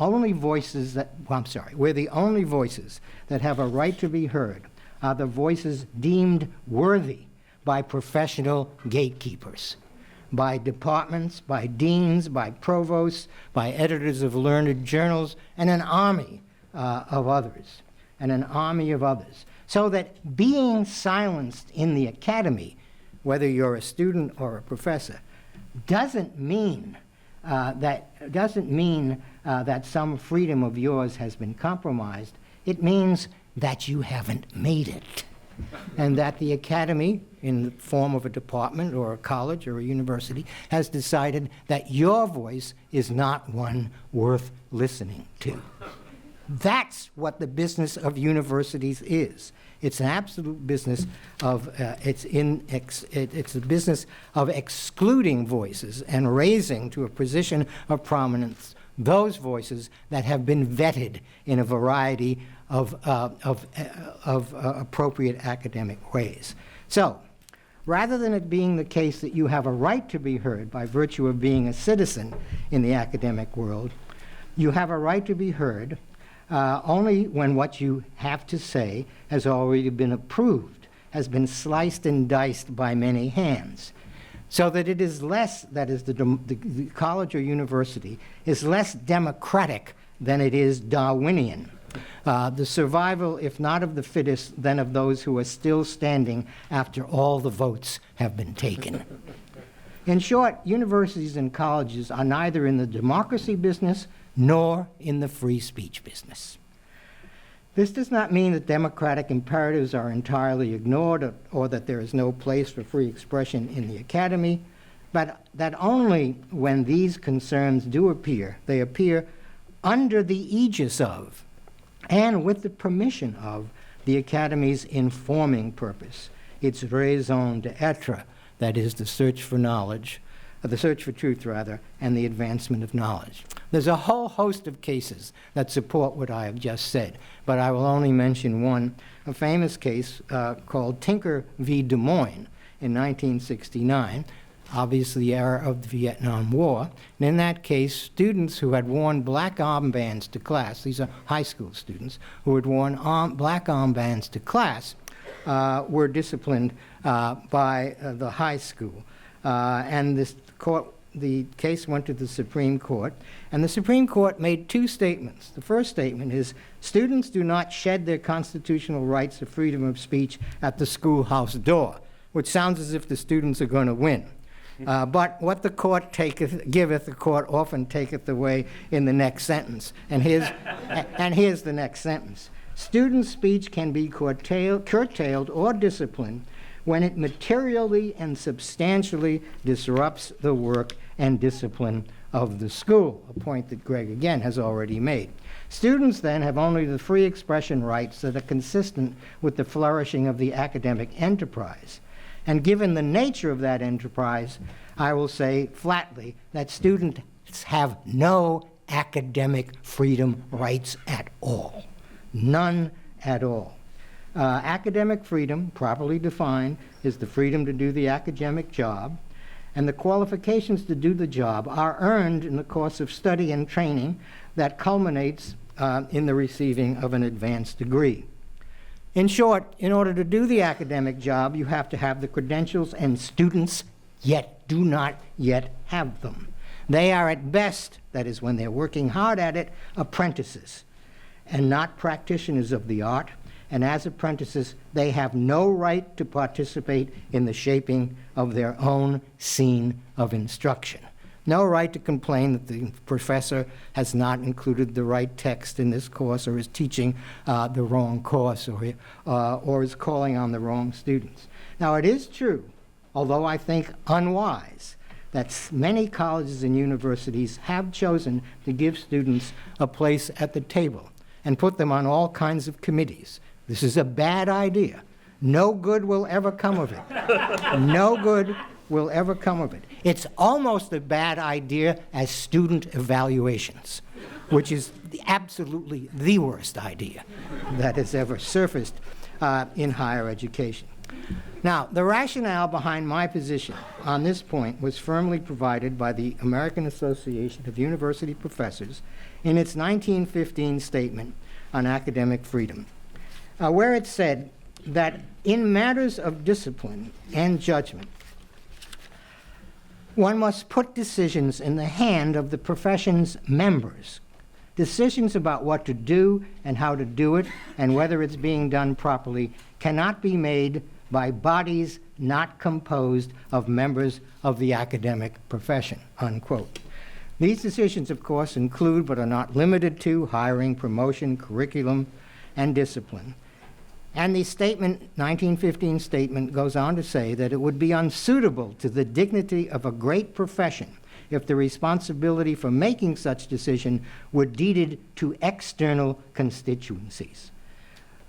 that have a right to be heard are the voices deemed worthy by professional gatekeepers, by departments, by deans, by provosts, by editors of learned journals, and an army of others. So that being silenced in the academy, whether you're a student or a professor, doesn't mean that some freedom of yours has been compromised. It means that you haven't made it, and that the academy, in the form of a department or a college or a university, has decided that your voice is not one worth listening to. That's what the business of universities is. It's an absolute business of it's a business of excluding voices and raising to a position of prominence those voices that have been vetted in a variety of appropriate academic ways. So, rather than it being the case that you have a right to be heard by virtue of being a citizen in the academic world, you have a right to be heard only when what you have to say has already been approved, has been sliced and diced by many hands. So that it is less, that is, the college or university is less democratic than it is Darwinian. The survival, if not of the fittest, then of those who are still standing after all the votes have been taken. In short, universities and colleges are neither in the democracy business nor in the free speech business. This does not mean that democratic imperatives are entirely ignored or that there is no place for free expression in the academy, but that only when these concerns do appear, they appear under the aegis of and with the permission of the academy's informing purpose, its raison d'etre, that is the search for knowledge, the search for truth, rather, and the advancement of knowledge. There's a whole host of cases that support what I have just said, but I will only mention one, a famous case called Tinker v. Des Moines in 1969, obviously the era of the Vietnam War. And in that case, students who had worn black armbands to class, these are high school students, who had worn black armbands to class, were disciplined by the high school. And the case went to the Supreme Court, and the Supreme Court made two statements. The first statement is, students do not shed their constitutional rights of freedom of speech at the schoolhouse door, which sounds as if the students are going to win. But what the court giveth, the court often taketh away in the next sentence. And here's the next sentence. Student speech can be curtailed or disciplined when it materially and substantially disrupts the work and discipline of the school, a point that Greg again has already made. Students then have only the free expression rights that are consistent with the flourishing of the academic enterprise. And given the nature of that enterprise, I will say flatly that students have no academic freedom rights at all. None at all. Academic freedom, properly defined, is the freedom to do the academic job, and the qualifications to do the job are earned in the course of study and training that culminates in the receiving of an advanced degree. In short, in order to do the academic job, you have to have the credentials, and students yet do not yet have them. They are at best, that is when they're working hard at it, apprentices and not practitioners of the art. And as apprentices, they have no right to participate in the shaping of their own scene of instruction. No right to complain that the professor has not included the right text in this course, or is teaching the wrong course, or is calling on the wrong students. Now, it is true, although I think unwise, that many colleges and universities have chosen to give students a place at the table and put them on all kinds of committees. This is a bad idea. No good will ever come of it. No good will ever come of it. It's almost a bad idea as student evaluations, which is absolutely the worst idea that has ever surfaced in higher education. Now, the rationale behind my position on this point was firmly provided by the American Association of University Professors in its 1915 statement on academic freedom, where it said that in matters of discipline and judgment, one must put decisions in the hand of the profession's members. Decisions about what to do and how to do it and whether it's being done properly cannot be made by bodies not composed of members of the academic profession, unquote. These decisions, of course, include but are not limited to hiring, promotion, curriculum, and discipline. And the statement, 1915 statement, goes on to say that it would be unsuitable to the dignity of a great profession if the responsibility for making such decision were deeded to external constituencies.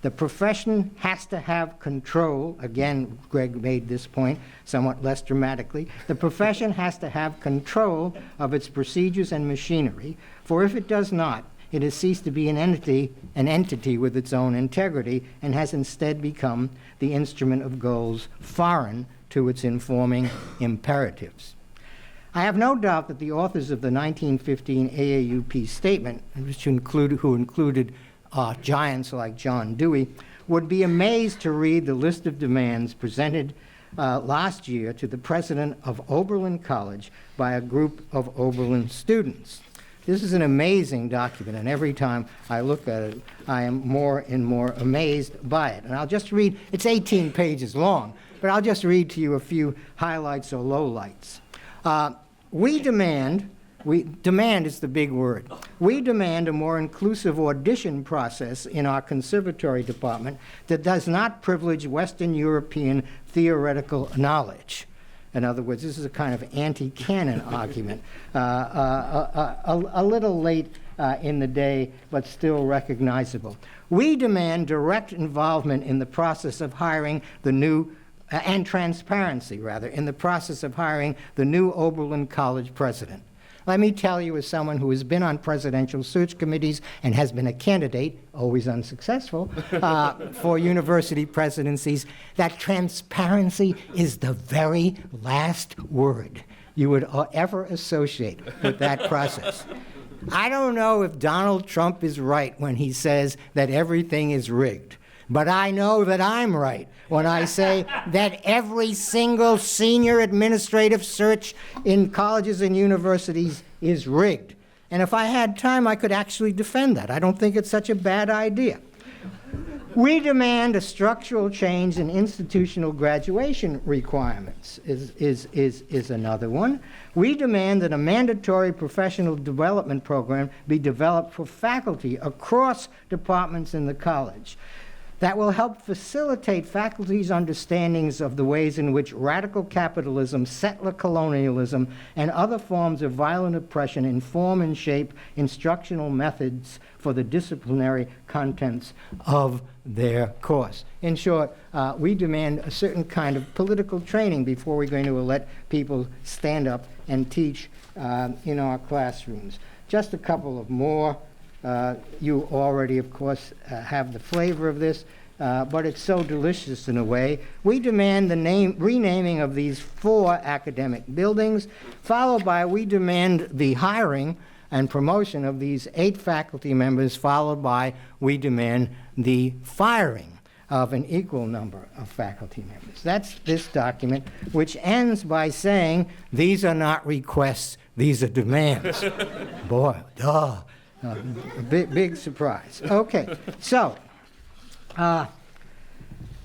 The profession has to have control. Again, Greg made this point somewhat less dramatically. The profession has to have control of its procedures and machinery, for if it does not, it has ceased to be an entity with its own integrity, and has instead become the instrument of goals foreign to its informing imperatives. I have no doubt that the authors of the 1915 AAUP statement, who included giants like John Dewey, would be amazed to read the list of demands presented last year to the president of Oberlin College by a group of Oberlin students. This is an amazing document, and every time I look at it, I am more and more amazed by it. And I'll just read, it's 18 pages long, but I'll just read to you a few highlights or lowlights. Demand is the big word. We demand a more inclusive audition process in our conservatory department that does not privilege Western European theoretical knowledge. In other words, this is a kind of anti-canon argument, a little late in the day, but still recognizable. We demand direct involvement in the process of hiring the new, and transparency, rather, in the process of hiring the new Oberlin College president. Let me tell you, as someone who has been on presidential search committees and has been a candidate, always unsuccessful, for university presidencies, that transparency is the very last word you would ever associate with that process. I don't know if Donald Trump is right when he says that everything is rigged, but I know that I'm right when I say that every single senior administrative search in colleges and universities is rigged. And if I had time, I could actually defend that. I don't think it's such a bad idea. We demand a structural change in institutional graduation requirements is another one. We demand that a mandatory professional development program be developed for faculty across departments in the college. that will help facilitate faculty's understandings of the ways in which radical capitalism, settler colonialism, and other forms of violent oppression inform and shape instructional methods for the disciplinary contents of their course. In short, we demand a certain kind of political training before we're going to let people stand up and teach in our classrooms. Just a couple of more. You already, of course, have the flavor of this, but it's so delicious in a way. We demand the renaming of these 4 academic buildings, followed by we demand the hiring and promotion of these 8 faculty members, followed by we demand the firing of an equal number of faculty members. That's this document, which ends by saying, these are not requests, these are demands. Boy, duh. Big surprise. Okay, so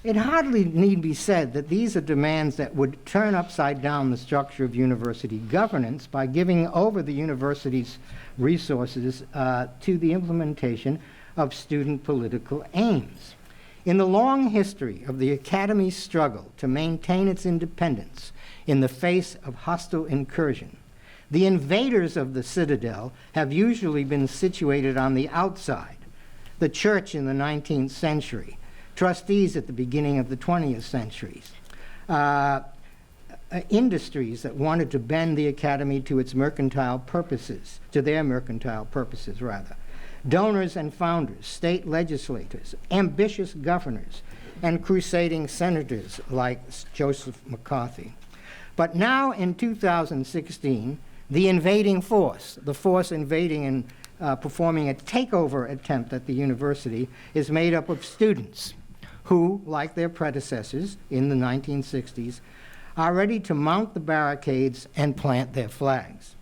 it hardly need be said that these are demands that would turn upside down the structure of university governance by giving over the university's resources to the implementation of student political aims. In the long history of the Academy's struggle to maintain its independence in the face of hostile incursion, the invaders of the citadel have usually been situated on the outside. The church in the 19th century, trustees at the beginning of the 20th century, industries that wanted to bend the academy to its mercantile purposes, to their mercantile purposes rather, donors and founders, state legislators, ambitious governors, and crusading senators like Joseph McCarthy. But now in 2016, the invading force, the force invading and performing a takeover attempt at the university, is made up of students who, like their predecessors in the 1960s, are ready to mount the barricades and plant their flags.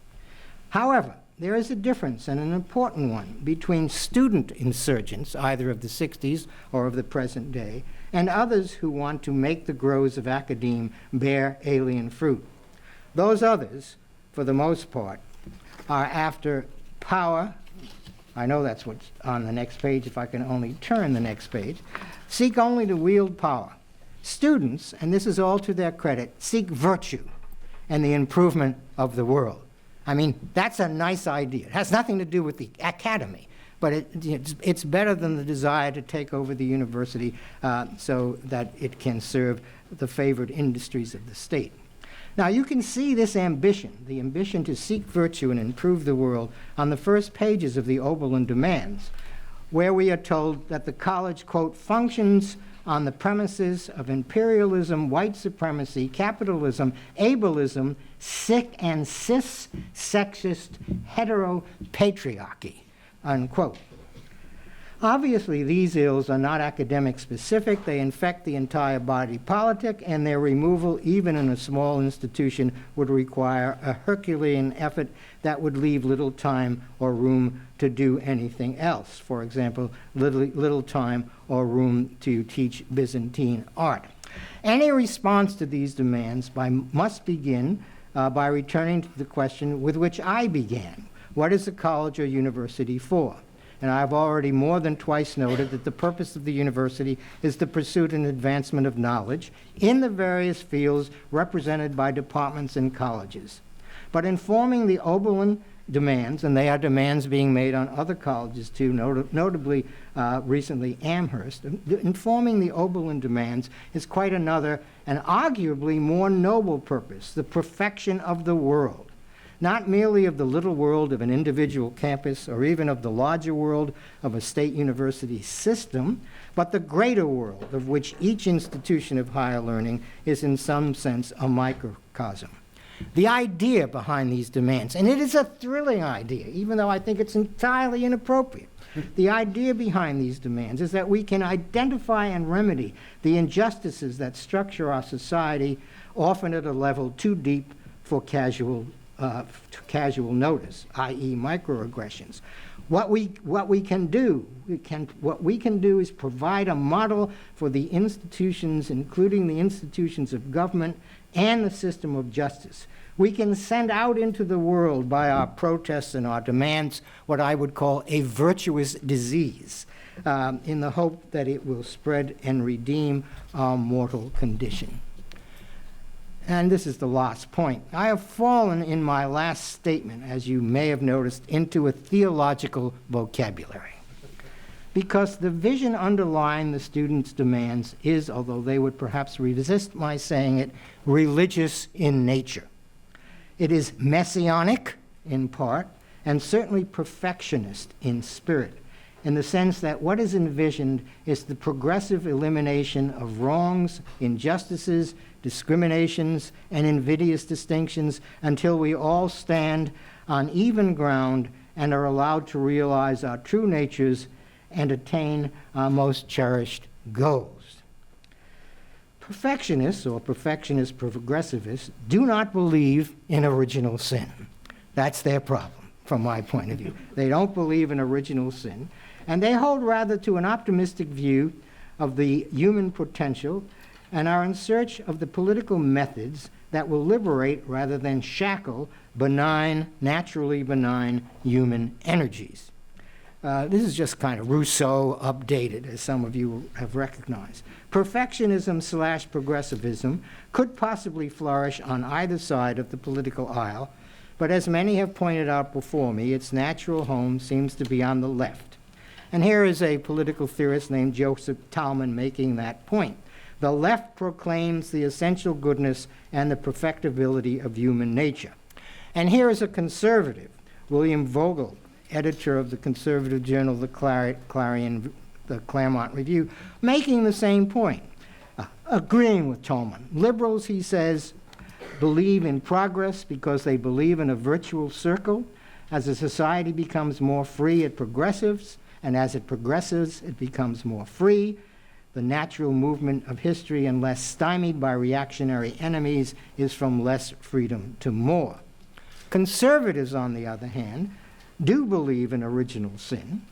However, there is a difference, and an important one, between student insurgents, either of the 60s or of the present day, and others who want to make the groves of academe bear alien fruit. Those others, for the most part, are after power. I know that's what's on the next page, if I can only turn the next page. Seek only to wield power. Students, and this is all to their credit, seek virtue and the improvement of the world. I mean, that's a nice idea. It has nothing to do with the academy, but it's better than the desire to take over the university so that it can serve the favored industries of the state. Now, you can see this ambition, the ambition to seek virtue and improve the world, on the first pages of the Oberlin Demands, where we are told that the college, quote, functions on the premises of imperialism, white supremacy, capitalism, ableism, sick and cis, sexist, heteropatriarchy, unquote. Obviously, these ills are not academic specific. They infect the entire body politic, and their removal, even in a small institution, would require a Herculean effort that would leave little time or room to do anything else. For example, little time or room to teach Byzantine art. Any response to these demands must begin by returning to the question with which I began. What is a college or university for? And I've already more than twice noted that the purpose of the university is the pursuit and advancement of knowledge in the various fields represented by departments and colleges. But informing the Oberlin demands, and they are demands being made on other colleges too, notably recently Amherst, informing the Oberlin demands is quite another and arguably more noble purpose, the perfection of the world. Not merely of the little world of an individual campus or even of the larger world of a state university system, but the greater world of which each institution of higher learning is in some sense a microcosm. The idea behind these demands, and it is a thrilling idea, even though I think it's entirely inappropriate. The idea behind these demands is that we can identify and remedy the injustices that structure our society, often at a level too deep for casual notice, i.e. microaggressions, What we can do is provide a model for the institutions, including the institutions of government and the system of justice. We can send out into the world by our protests and our demands what I would call a virtuous disease, in the hope that it will spread and redeem our mortal condition. And this is the last point. I have fallen in my last statement, as you may have noticed, into a theological vocabulary. Because the vision underlying the students' demands is, although they would perhaps resist my saying it, religious in nature. It is messianic in part, and certainly perfectionist in spirit, in the sense that what is envisioned is the progressive elimination of wrongs, injustices, discriminations, and invidious distinctions until we all stand on even ground and are allowed to realize our true natures and attain our most cherished goals. Perfectionists, or perfectionist progressivists, do not believe in original sin. That's their problem, from my point of view. They don't believe in original sin, and they hold rather to an optimistic view of the human potential and are in search of the political methods that will liberate rather than shackle benign, naturally benign human energies. This is just kind of Rousseau updated, as some of you have recognized. Perfectionism / progressivism could possibly flourish on either side of the political aisle, but as many have pointed out before me, its natural home seems to be on the left. And here is a political theorist named Joseph Talman making that point. The left proclaims the essential goodness and the perfectibility of human nature. And here is a conservative, William Vogel, editor of the conservative journal, the Claremont Review, making the same point, agreeing with Talman. Liberals, he says, believe in progress because they believe in a virtual circle. As a society becomes more free, it progresses, and as it progresses, it becomes more free. The natural movement of history, unless stymied by reactionary enemies, is from less freedom to more. Conservatives, on the other hand, do believe in original sin.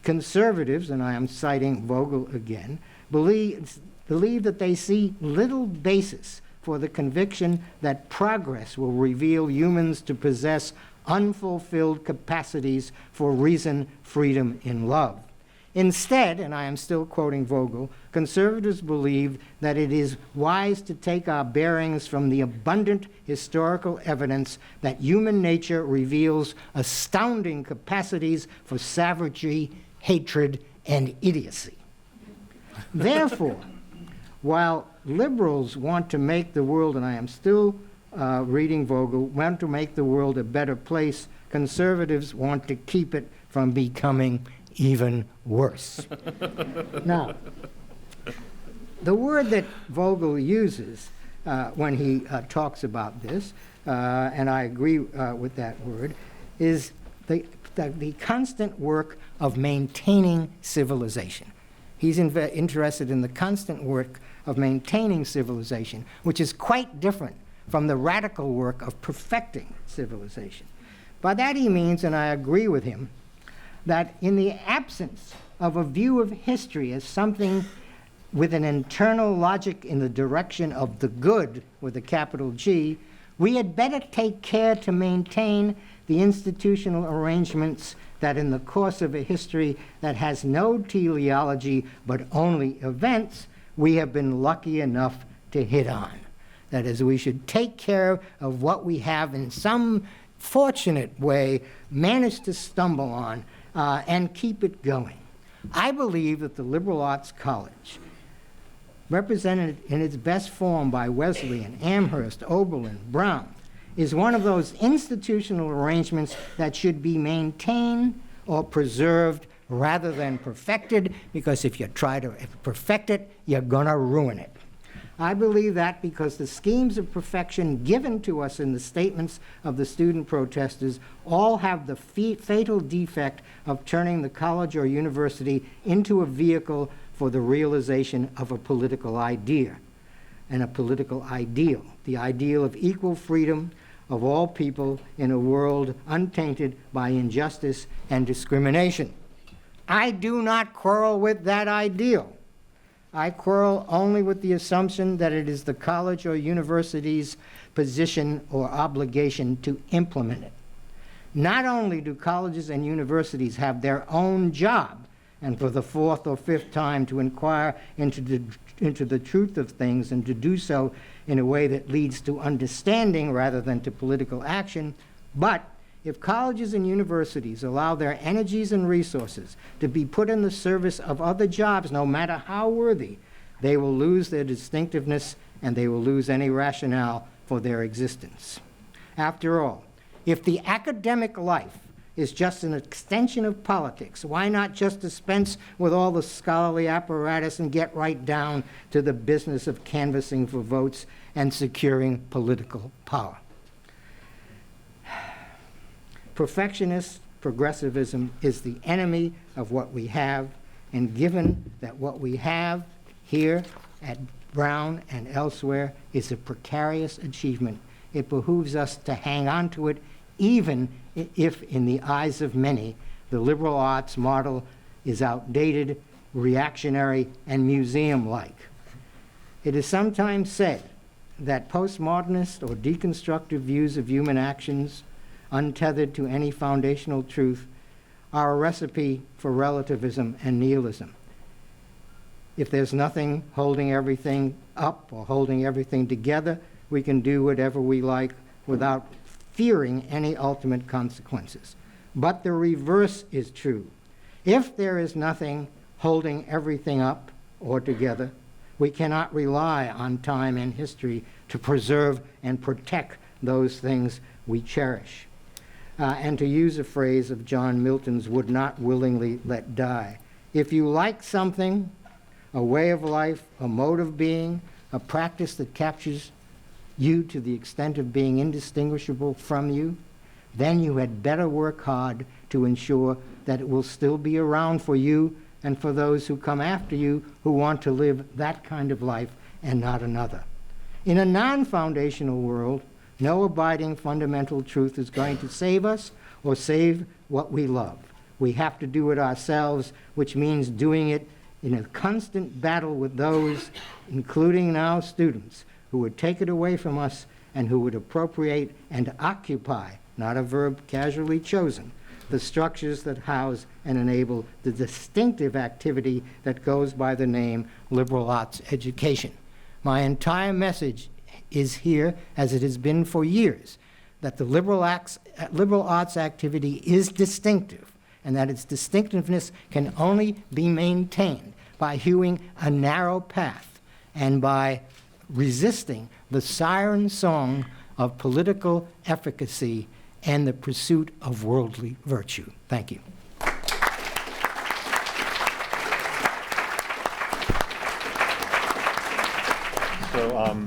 Conservatives, and I am citing Vogel again, believe that they see little basis for the conviction that progress will reveal humans to possess unfulfilled capacities for reason, freedom, and love. Instead, and I am still quoting Vogel, conservatives believe that it is wise to take our bearings from the abundant historical evidence that human nature reveals astounding capacities for savagery, hatred, and idiocy. Therefore, while liberals want to make the world, and I am still reading Vogel, want to make the world a better place, conservatives want to keep it from becoming even worse. Now, the word that Vogel uses when he talks about this, and I agree with that word, is the constant work of maintaining civilization. He's interested in the constant work of maintaining civilization, which is quite different from the radical work of perfecting civilization. By that he means, and I agree with him, that in the absence of a view of history as something with an internal logic in the direction of the good, with a capital G, we had better take care to maintain the institutional arrangements that in the course of a history that has no teleology but only events, we have been lucky enough to hit on. That is, we should take care of what we have in some fortunate way managed to stumble on and keep it going. I believe that the liberal arts college, represented in its best form by Wesleyan, Amherst, Oberlin, Brown, is one of those institutional arrangements that should be maintained or preserved rather than perfected, because if you try to perfect it, you're going to ruin it. I believe that because the schemes of perfection given to us in the statements of the student protesters all have the fatal defect of turning the college or university into a vehicle for the realization of a political idea and a political ideal, the ideal of equal freedom, of all people in a world untainted by injustice and discrimination. I do not quarrel with that ideal. I quarrel only with the assumption that it is the college or university's position or obligation to implement it. Not only do colleges and universities have their own job, and for the fourth or fifth time to inquire into the truth of things and to do so in a way that leads to understanding rather than to political action, but if colleges and universities allow their energies and resources to be put in the service of other jobs, no matter how worthy, they will lose their distinctiveness and they will lose any rationale for their existence. After all, if the academic life is just an extension of politics, why not just dispense with all the scholarly apparatus and get right down to the business of canvassing for votes and securing political power? Perfectionist progressivism is the enemy of what we have, and given that what we have here at Brown and elsewhere is a precarious achievement, it behooves us to hang on to it, even if, in the eyes of many, the liberal arts model is outdated, reactionary, and museum-like. It is sometimes said that postmodernist or deconstructive views of human actions, untethered to any foundational truth, are a recipe for relativism and nihilism. If there's nothing holding everything up or holding everything together, we can do whatever we like without fearing any ultimate consequences. But the reverse is true. If there is nothing holding everything up or together, we cannot rely on time and history to preserve and protect those things we cherish. And to use a phrase of John Milton's, would not willingly let die. If you like something, a way of life, a mode of being, a practice that captures you to the extent of being indistinguishable from you, then you had better work hard to ensure that it will still be around for you and for those who come after you who want to live that kind of life and not another. In a non-foundational world, no abiding fundamental truth is going to save us or save what we love. We have to do it ourselves, which means doing it in a constant battle with those, including now students, who would take it away from us and who would appropriate and occupy, not a verb casually chosen, the structures that house and enable the distinctive activity that goes by the name liberal arts education. My entire message is here, as it has been for years, that the liberal arts activity is distinctive, and that its distinctiveness can only be maintained by hewing a narrow path and by resisting the siren song of political efficacy and the pursuit of worldly virtue. Thank you. So,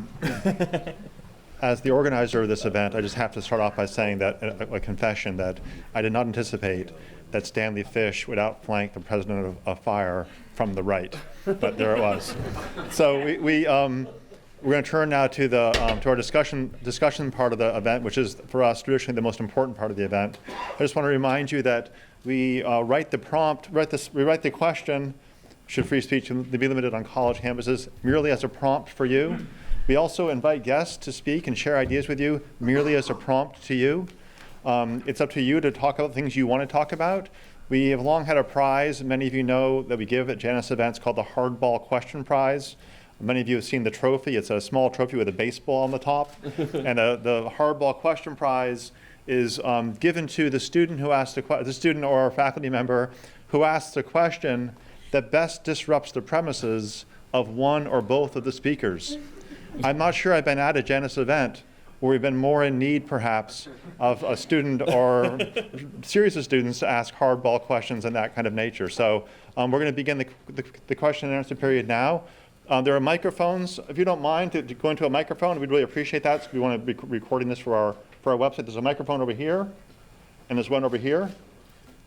as the organizer of this event, I just have to start off by saying that a confession that I did not anticipate that Stanley Fish would outflank the president of FIRE from the right, but there it was. So we're going to turn now to the to our discussion part of the event, which is for us traditionally the most important part of the event. I just want to remind you that we write the question, should free speech be limited on college campuses, merely as a prompt for you. We also invite guests to speak and share ideas with you merely as a prompt to you. It's up to you to talk about things you want to talk about. We have long had a prize, many of you know, that we give at Janus events called the Hardball Question Prize. Many of you have seen the trophy. It's a small trophy with a baseball on the top. And the Hardball Question Prize is given to the student who asks the student or a faculty member who asks the question that best disrupts the premises of one or both of the speakers. I'm not sure I've been at a Janus event where we've been more in need, perhaps, of a student or a series of students to ask hardball questions and that kind of nature. So we're going to begin the question and answer period now. There are microphones. If you don't mind to go into a microphone, we'd really appreciate that. So we want to be recording this for our website. There's a microphone over here, and there's one over here.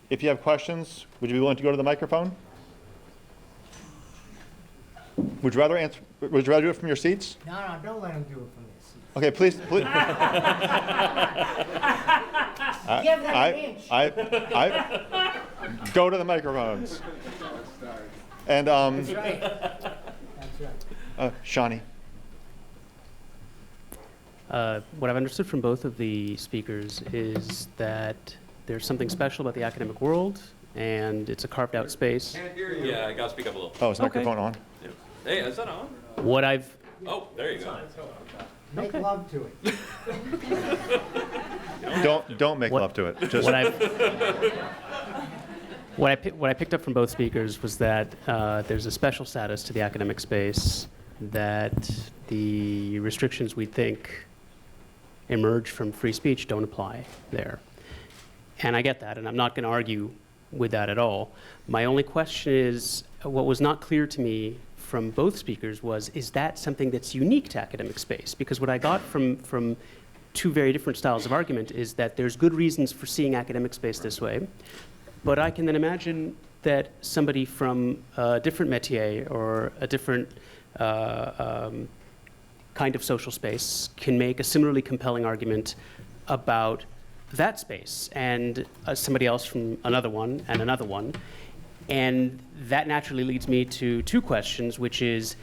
If you have questions, would you be willing to go to the microphone? Would you rather do it from your seats? No, don't let him do it from his seats. Okay, please. I go to the microphones. And That's right. Shawnee. What I've understood from both of the speakers is that there's something special about the academic world, and it's a carved out space. Can't hear you. Yeah, I gotta speak up a little. Oh, is the microphone on? Yeah. Hey, is that on? What I've Oh, there you go. Make love to it. Don't make What- love to it. Just what I picked up from both speakers was that there's a special status to the academic space, that the restrictions we think emerge from free speech don't apply there. And I get that, and I'm not going to argue with that at all. My only question is, what was not clear to me from both speakers was, is that something that's unique to academic space? Because what I got from two very different styles of argument is that there's good reasons for seeing academic space this way, but I can then imagine that somebody from a different métier or a different kind of social space can make a similarly compelling argument about that space, and somebody else from another one and another one. And that naturally leads me to two questions, which is,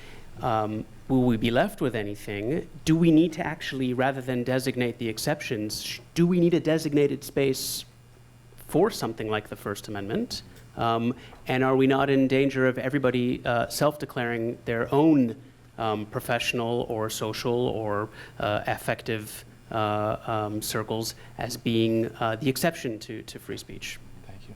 will we be left with anything? Do we need to actually, rather than designate the exceptions, do we need a designated space for something like the First Amendment? And are we not in danger of everybody self-declaring their own professional or social or affective circles as being the exception to free speech? Thank you.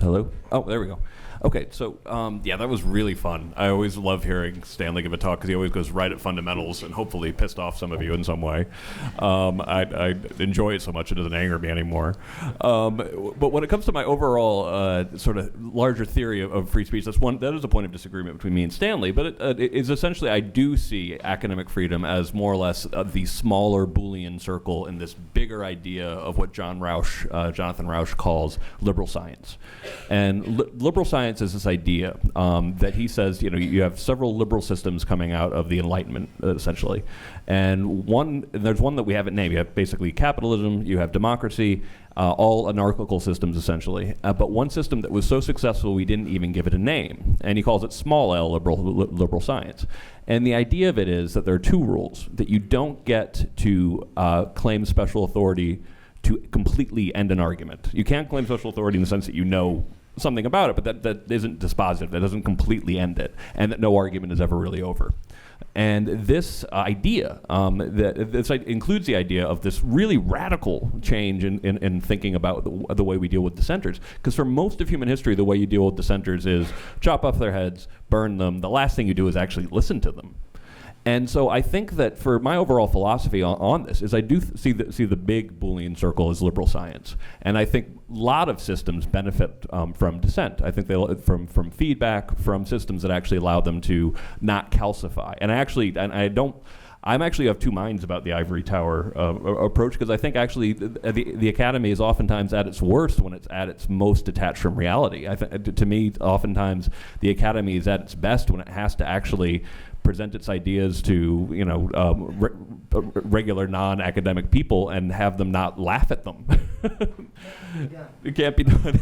Hello? Oh, there we go. Okay, so yeah, that was really fun. I always love hearing Stanley give a talk because he always goes right at fundamentals and hopefully pissed off some of you in some way. I enjoy it so much it doesn't anger me anymore. But when it comes to my overall sort of larger theory of free speech, that is a point of disagreement between me and Stanley. But it is essentially, I do see academic freedom as more or less the smaller Boolean circle in this bigger idea of what Jonathan Rauch calls liberal science. And liberal science is this idea that he says, you have several liberal systems coming out of the Enlightenment, essentially. And there's one that we haven't named. You have basically capitalism, you have democracy, all anarchical systems, essentially. But one system that was so successful we didn't even give it a name. And he calls it small L liberal science. And the idea of it is that there are two rules, that you don't get to claim special authority to completely end an argument. You can't claim special authority in the sense that you know something about it, but that isn't dispositive. That doesn't completely end it, and that no argument is ever really over. And this idea, this includes the idea of this really radical change in thinking about the way we deal with dissenters. Because for most of human history, the way you deal with dissenters is chop off their heads, burn them. The last thing you do is actually listen to them. And so I think that for my overall philosophy on this is I do see the big Boolean circle as liberal science. And I think a lot of systems benefit from dissent. I think they from feedback, from systems that actually allow them to not calcify. And I'm actually of two minds about the ivory tower approach, because I think actually the academy is oftentimes at its worst when it's at its most detached from reality. To me, oftentimes the academy is at its best when it has to actually present its ideas to regular non-academic people and have them not laugh at them. It can't be done.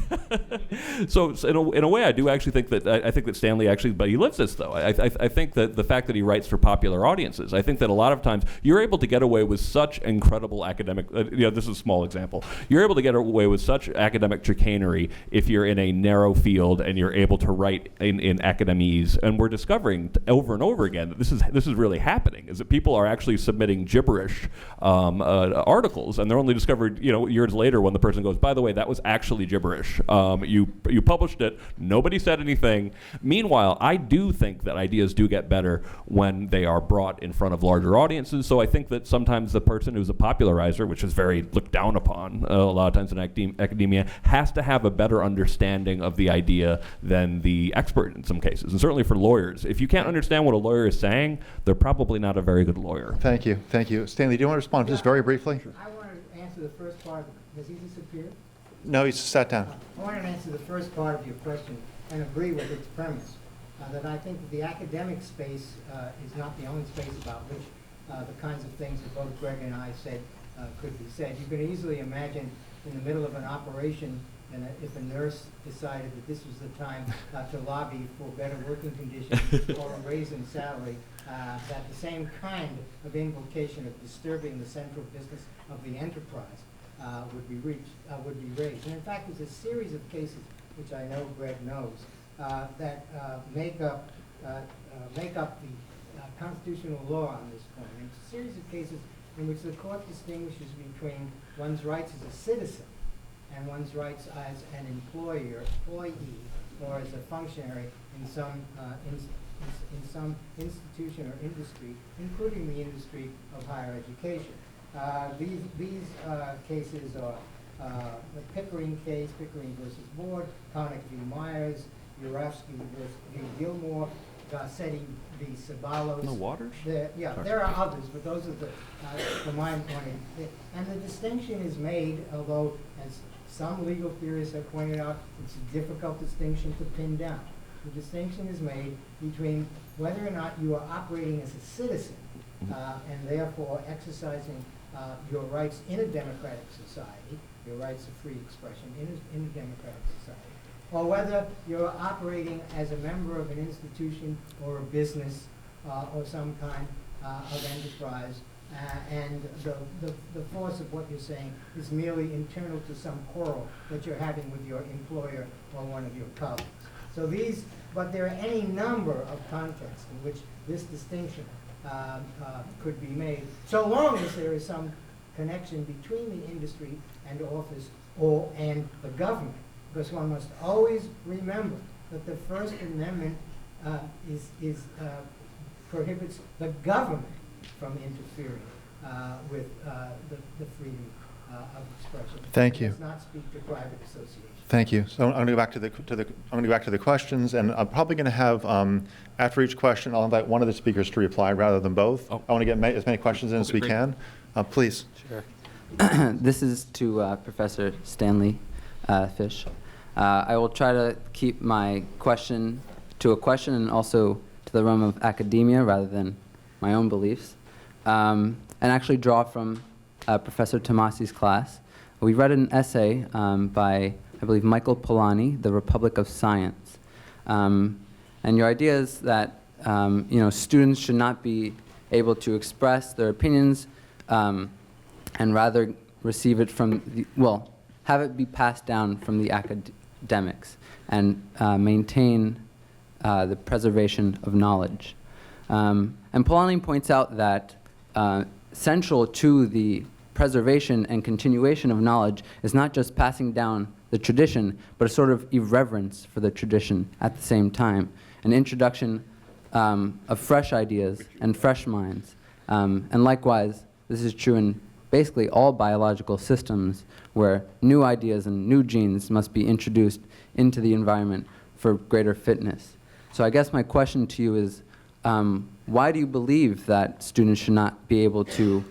So in a way, I do actually think that I think that Stanley actually, but he lives this though. I think that the fact that he writes for popular audiences, I think that a lot of times you're able to get away with such incredible academic. This is a small example. You're able to get away with such academic chicanery if you're in a narrow field and you're able to write in academese. And we're discovering over and over again that this is really happening. Is that people are actually submitting gibberish articles, and they're only discovered years later when the person goes, by the way, that was actually gibberish. You published it. Nobody said anything. Meanwhile, I do think that ideas do get better when they are brought in front of larger audiences. So I think that sometimes the person who's a popularizer, which is very looked down upon a lot of times in academia, has to have a better understanding of the idea than the expert in some cases. And certainly for lawyers, if you can't understand what a lawyer is saying, they're probably not a very good lawyer. Thank you. Stanley, do you want to respond just very briefly? I want to answer the first part. Has he disappeared? No, he's sat down. I want to answer the first part of your question and agree with its premise. that I think that the academic space is not the only space about which the kinds of things that both Greg and I said could be said. You can easily imagine in the middle of an operation, and if a nurse decided that this was the time to lobby for better working conditions or a raise in salary, that the same kind of invocation of disturbing the central business of the enterprise would be raised. And in fact, there's a series of cases, which I know Greg knows, that make up the constitutional law on this point. And it's a series of cases in which the court distinguishes between one's rights as a citizen and one's rights as an employee, or as a functionary in some institution or industry, including the industry of higher education. These cases are the Pickering case, Pickering versus Board, Connick v. Myers, Urofsky v. Gilmore, Garcetti v. Ceballos. No waters? There are others, but those are the, from my point of view. And the distinction is made, although, as some legal theorists have pointed out, it's a difficult distinction to pin down. The distinction is made between whether or not you are operating as a citizen and therefore exercising your rights in a democratic society, your rights of free expression in a democratic society, or whether you're operating as a member of an institution or a business or some kind of enterprise, and the force of what you're saying is merely internal to some quarrel that you're having with your employer or one of your colleagues. So but there are any number of contexts in which this distinction could be made, so long as there is some connection between the industry and office and the government. Because one must always remember that the First Amendment prohibits the government from interfering with the freedom of expression. Thank you. It does not speak to private association. Thank you. So I'm going to go back to the questions, and I'm probably going to have after each question, I'll invite one of the speakers to reply rather than both. Oh. I want to get as many questions in as we Great. can. Please. Sure. This is to Professor Stanley Fish. I will try to keep my question to a question and also to the realm of academia rather than my own beliefs, and actually draw from Professor Tomasi's class. We read an essay by, I believe, Michael Polanyi, The Republic of Science. And your idea is that students should not be able to express their opinions and rather receive it from have it be passed down from the academics and maintain the preservation of knowledge. And Polanyi points out that central to the preservation and continuation of knowledge is not just passing down the tradition, but a sort of irreverence for the tradition at the same time, an introduction of fresh ideas and fresh minds. And likewise, this is true in basically all biological systems where new ideas and new genes must be introduced into the environment for greater fitness. So I guess my question to you is, why do you believe that students should not be able to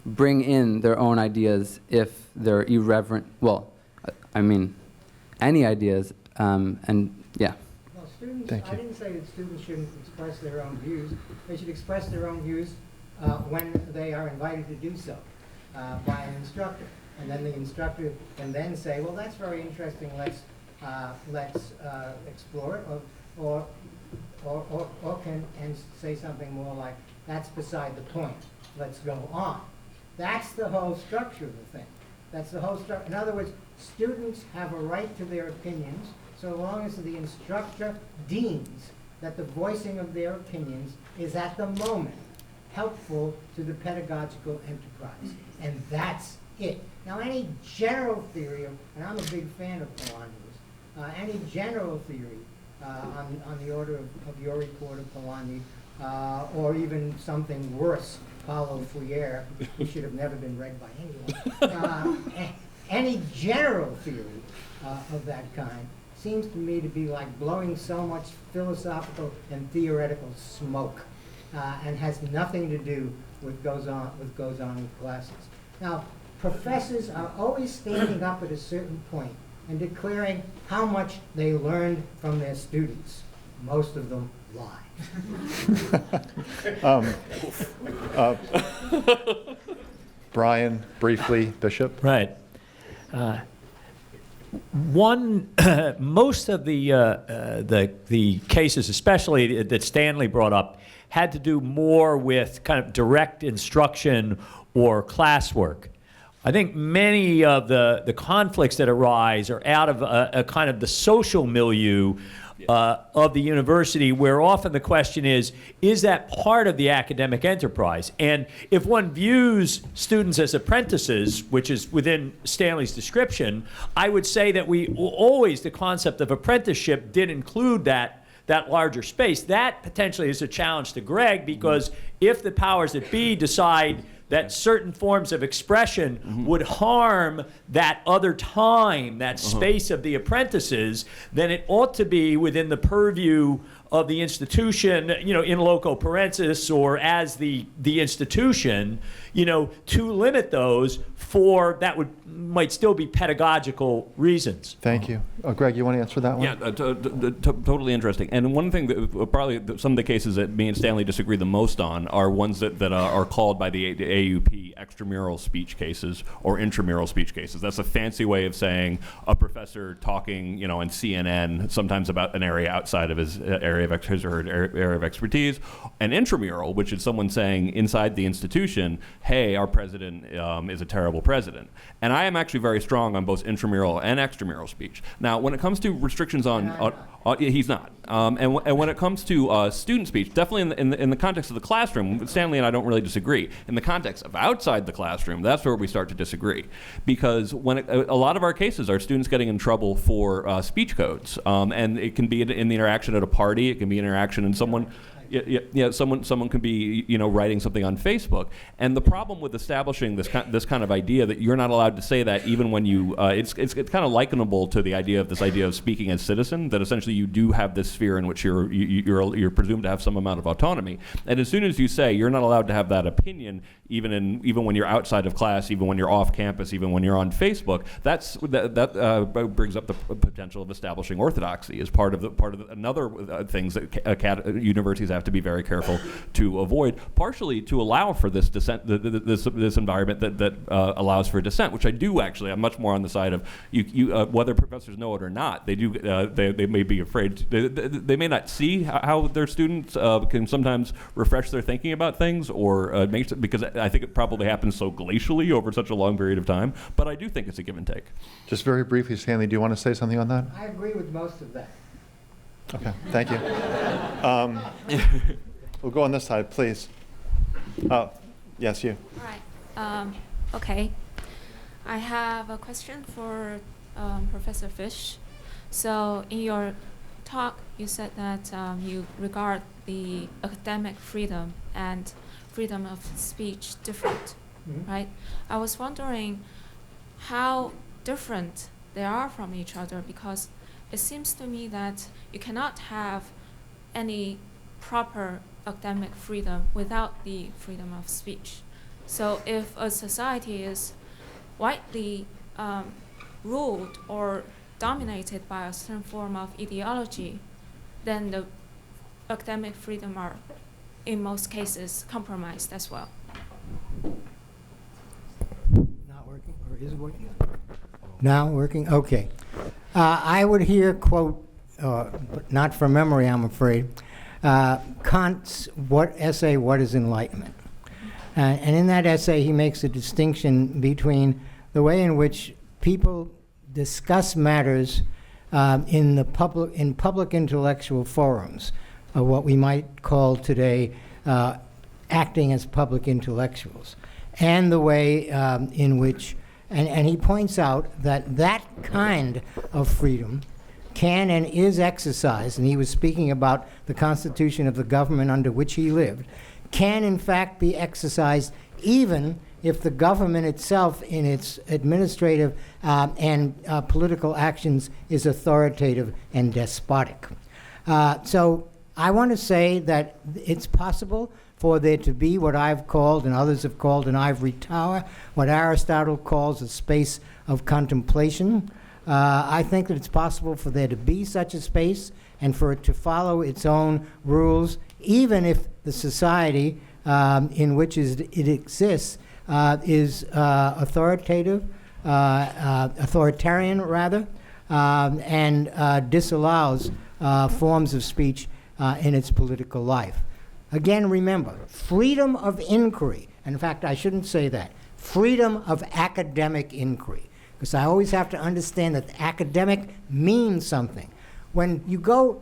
bring in their own ideas if they're irreverent? Well, I mean, any ideas, and yeah. Well, students, Thank you. I didn't say that students shouldn't express their own views. They should express their own views when they are invited to do so by an instructor. And then the instructor can then say, well, that's very interesting, let's explore it, or can say something more like, that's beside the point, let's go on. That's the whole structure of the thing. That's the whole structure. In other words, students have a right to their opinions so long as the instructor deems that the voicing of their opinions is at the moment helpful to the pedagogical enterprise. And that's it. Now, any general theory, and I'm a big fan of Polanyi's, any general theory on the order of your report of Polanyi, or even something worse, Paulo Freire, who should have never been read by anyone. Any general theory of that kind seems to me to be like blowing so much philosophical and theoretical smoke, and has nothing to do with goes on with classes. Now, professors are always standing up at a certain point and declaring how much they learned from their students. Most of them lie. Brian, briefly, Bishop. Right. Most of the cases, especially that Stanley brought up, had to do more with kind of direct instruction or classwork. I think many of the conflicts that arise are out of a kind of the social milieu of the university, where often the question is that part of the academic enterprise? And if one views students as apprentices, which is within Stanley's description, I would say that the concept of apprenticeship did include that larger space. That potentially is a challenge to Greg, because if the powers that be decide that certain forms of expression would harm that other time, that space of the apprentices, then it ought to be within the purview of the institution, in loco parentis, or as the institution, to limit those for that might still be pedagogical reasons. Thank you. Greg, you want to answer that one? Yeah, totally interesting. And one thing that probably some of the cases that me and Stanley disagree the most on are ones that are called by the AUP extramural speech cases or intramural speech cases. That's a fancy way of saying a professor talking, on CNN, sometimes about an area outside of his area of his or her area of expertise. And intramural, which is someone saying inside the institution, hey, our president is a terrible president. And I am actually very strong on both intramural and extramural speech. Now, when it comes to restrictions on he's not. And when it comes to student speech, definitely in the context of the classroom, Stanley and I don't really disagree. In the context of outside the classroom, that's where we start to disagree. Because when a lot of our cases are students getting in trouble for speech codes. And it can be in the interaction at a party, it can be interaction in someone... Yeah, someone can be, writing something on Facebook, and the problem with establishing this kind of idea that you're not allowed to say that even when you, it's kind of likenable to the idea of speaking as citizen. That essentially you do have this sphere in which you're presumed to have some amount of autonomy, and as soon as you say you're not allowed to have that opinion, even when you're outside of class, even when you're off campus, even when you're on Facebook, that brings up the potential of establishing orthodoxy as part of another things that universities have to be very careful to avoid, partially to allow for this dissent, this environment that allows for dissent, which I do actually. I'm much more on the side of whether professors know it or not. They do. They may be afraid. They may not see how their students can sometimes refresh their thinking about things, or because I think it probably happens so glacially over such a long period of time. But I do think it's a give and take. Just very briefly, Stanley, do you want to say something on that? I agree with most of that. Okay, thank you. We'll go on this side, please. Yes, you. All right. Okay. I have a question for Professor Fish. So in your talk, you said that you regard the academic freedom and freedom of speech different, right? I was wondering how different they are from each other, because it seems to me that you cannot have any proper academic freedom without the freedom of speech. So if a society is widely ruled or dominated by a certain form of ideology, then the academic freedom are, in most cases, compromised as well. Not working, or is it working? Now working? Okay. I would here quote, but not from memory, I'm afraid, Kant's essay, What is Enlightenment? And in that essay, he makes a distinction between the way in which people discuss matters in public intellectual forums, what we might call today acting as public intellectuals, and the way in which, and he points out that kind of freedom can and is exercised, and he was speaking about the constitution of the government under which he lived, can in fact be exercised even if the government itself in its administrative and political actions is authoritative and despotic. So I want to say that it's possible for there to be what I've called and others have called an ivory tower, what Aristotle calls a space of contemplation, I think that it's possible for there to be such a space and for it to follow its own rules, even if the society in which it exists is authoritarian rather, and disallows forms of speech in its political life. Again, remember, freedom of inquiry, and in fact, I shouldn't say that, freedom of academic inquiry, because I always have to understand that academic means something. When you go,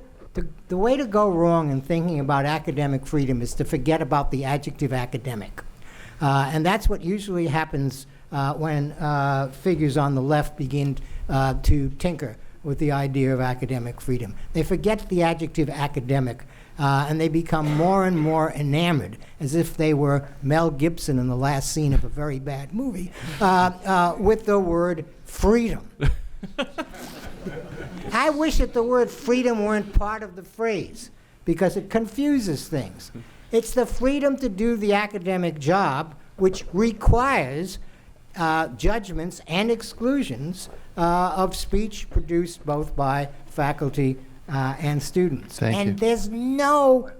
the way to go wrong in thinking about academic freedom is to forget about the adjective academic. And that's what usually happens when figures on the left begin to tinker with the idea of academic freedom. They forget the adjective academic, and they become more and more enamored, as if they were Mel Gibson in the last scene of a very bad movie, with the word freedom. I wish that the word freedom weren't part of the phrase, because it confuses things. It's the freedom to do the academic job, which requires judgments and exclusions of speech produced both by faculty and students. Thank you. There's no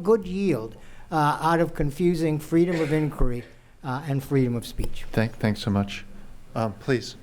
good yield out of confusing freedom of inquiry and freedom of speech. Thanks so much. Please.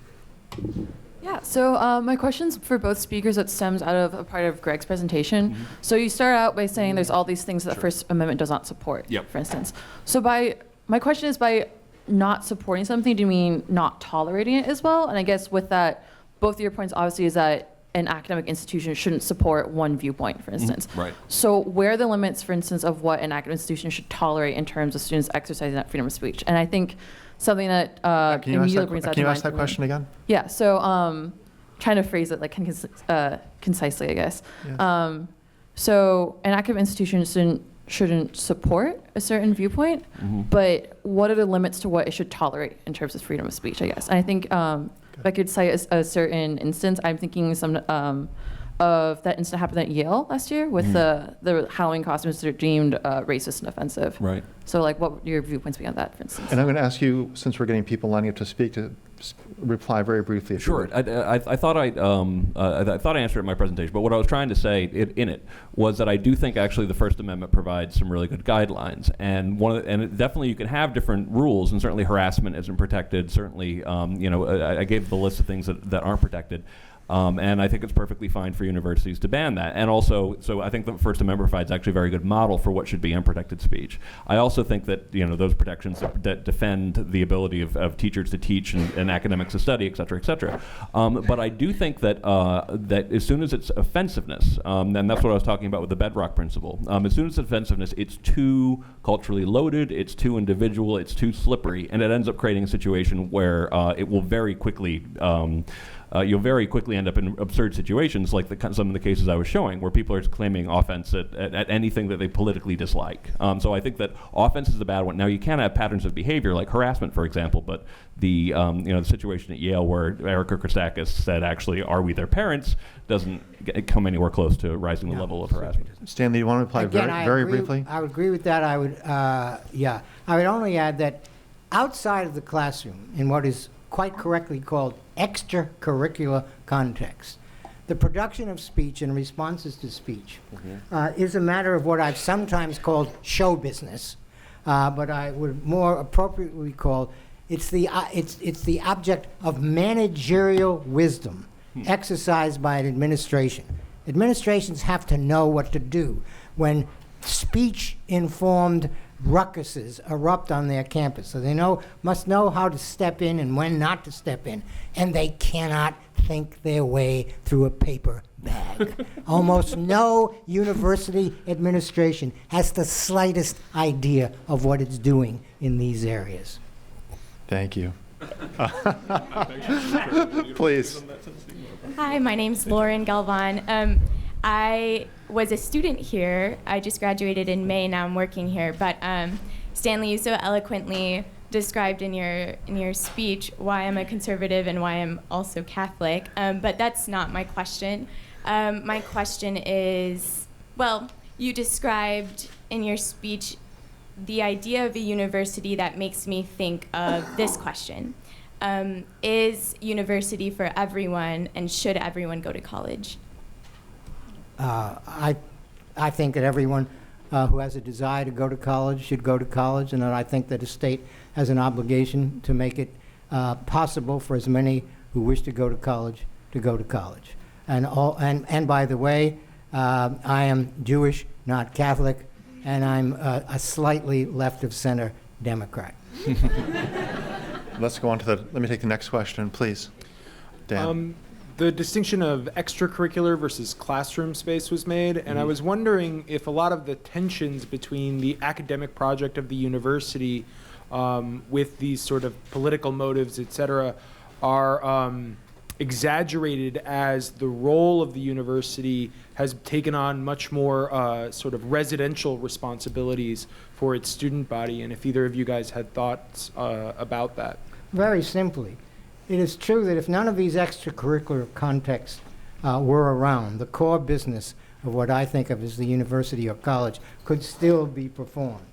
Yeah, so my question's for both speakers. That stems out of a part of Greg's presentation. So you start out by saying there's all these things that the First Amendment does not support, for instance. So my question is, by not supporting something, do you mean not tolerating it as well? And I guess with that, both of your points obviously is that an academic institution shouldn't support one viewpoint, for instance. Right. So where are the limits, for instance, of what an academic institution should tolerate in terms of students exercising that freedom of speech? And I think something that immediately brings that to mind. Can you ask that question again? Yeah, so trying to phrase it like concisely, I guess. Yeah. So an academic institution shouldn't support a certain viewpoint, but what are the limits to what it should tolerate in terms of freedom of speech, I guess? And I think if I could cite a certain instance, I'm thinking of that incident happened at Yale last year with the Halloween costumes that are deemed racist and offensive. Right. So like, what would your viewpoints be on that, for instance? And I'm going to ask you, since we're getting people lining up to speak, to reply very briefly. If you Sure. would. I thought I answered it in my presentation, but what I was trying to say in it was that I do think actually the First Amendment provides some really good guidelines, and definitely you can have different rules, and certainly harassment isn't protected. Certainly, I gave the list of things that aren't protected. And I think it's perfectly fine for universities to ban that. And also, so I think the First Amendment provides actually a very good model for what should be unprotected speech. I also think that those protections that defend the ability of teachers to teach and academics to study, et cetera, et cetera. But I do think that that as soon as it's offensiveness, and that's what I was talking about with the bedrock principle, as soon as it's offensiveness, it's too culturally loaded, it's too individual, it's too slippery, and it ends up creating a situation where it will very quickly you'll very quickly end up in absurd situations like some of the cases I was showing, where people are claiming offense at anything that they politically dislike. So I think that offense is a bad one. Now, you can have patterns of behavior like harassment, for example, but the the situation at Yale where Erica Christakis said, actually, are we their parents, doesn't come anywhere close to rising the level of harassment. Stanley, you want to reply Again, very briefly? I would agree with that. I would only add that outside of the classroom, in what is quite correctly called extracurricular context, the production of speech and responses to speech is a matter of what I've sometimes called show business, but I would more appropriately call it's the object of managerial wisdom exercised by an administration. Administrations have to know what to do when speech-informed ruckuses erupt on their campus. So they must know how to step in and when not to step in. And they cannot think their way through a paper bag. Almost no university administration has the slightest idea of what it's doing in these areas. Thank you. Please. Hi, my name's Lauren Galvan. I was a student here. I just graduated in May. Now I'm working here. But Stanley, you so eloquently described in your speech why I'm a conservative and why I'm also Catholic. But that's not my question. My question is, well, you described in your speech the idea of a university that makes me think of this question. is university for everyone, and should everyone go to college? I think that everyone who has a desire to go to college should go to college, and I think that a state has an obligation to make it possible for as many who wish to go to college to go to college. And by the way, I am Jewish, not Catholic, and I'm a slightly left of center Democrat. Let's go on to let me take the next question, please. Dan. The distinction of extracurricular versus classroom space was made, and I was wondering if a lot of the tensions between the academic project of the university with these sort of political motives, et cetera, are exaggerated as the role of the university has taken on much more sort of residential responsibilities for its student body, and if either of you guys had thoughts about that. Very simply, it is true that if none of these extracurricular contexts were around, the core business of what I think of as the university or college could still be performed.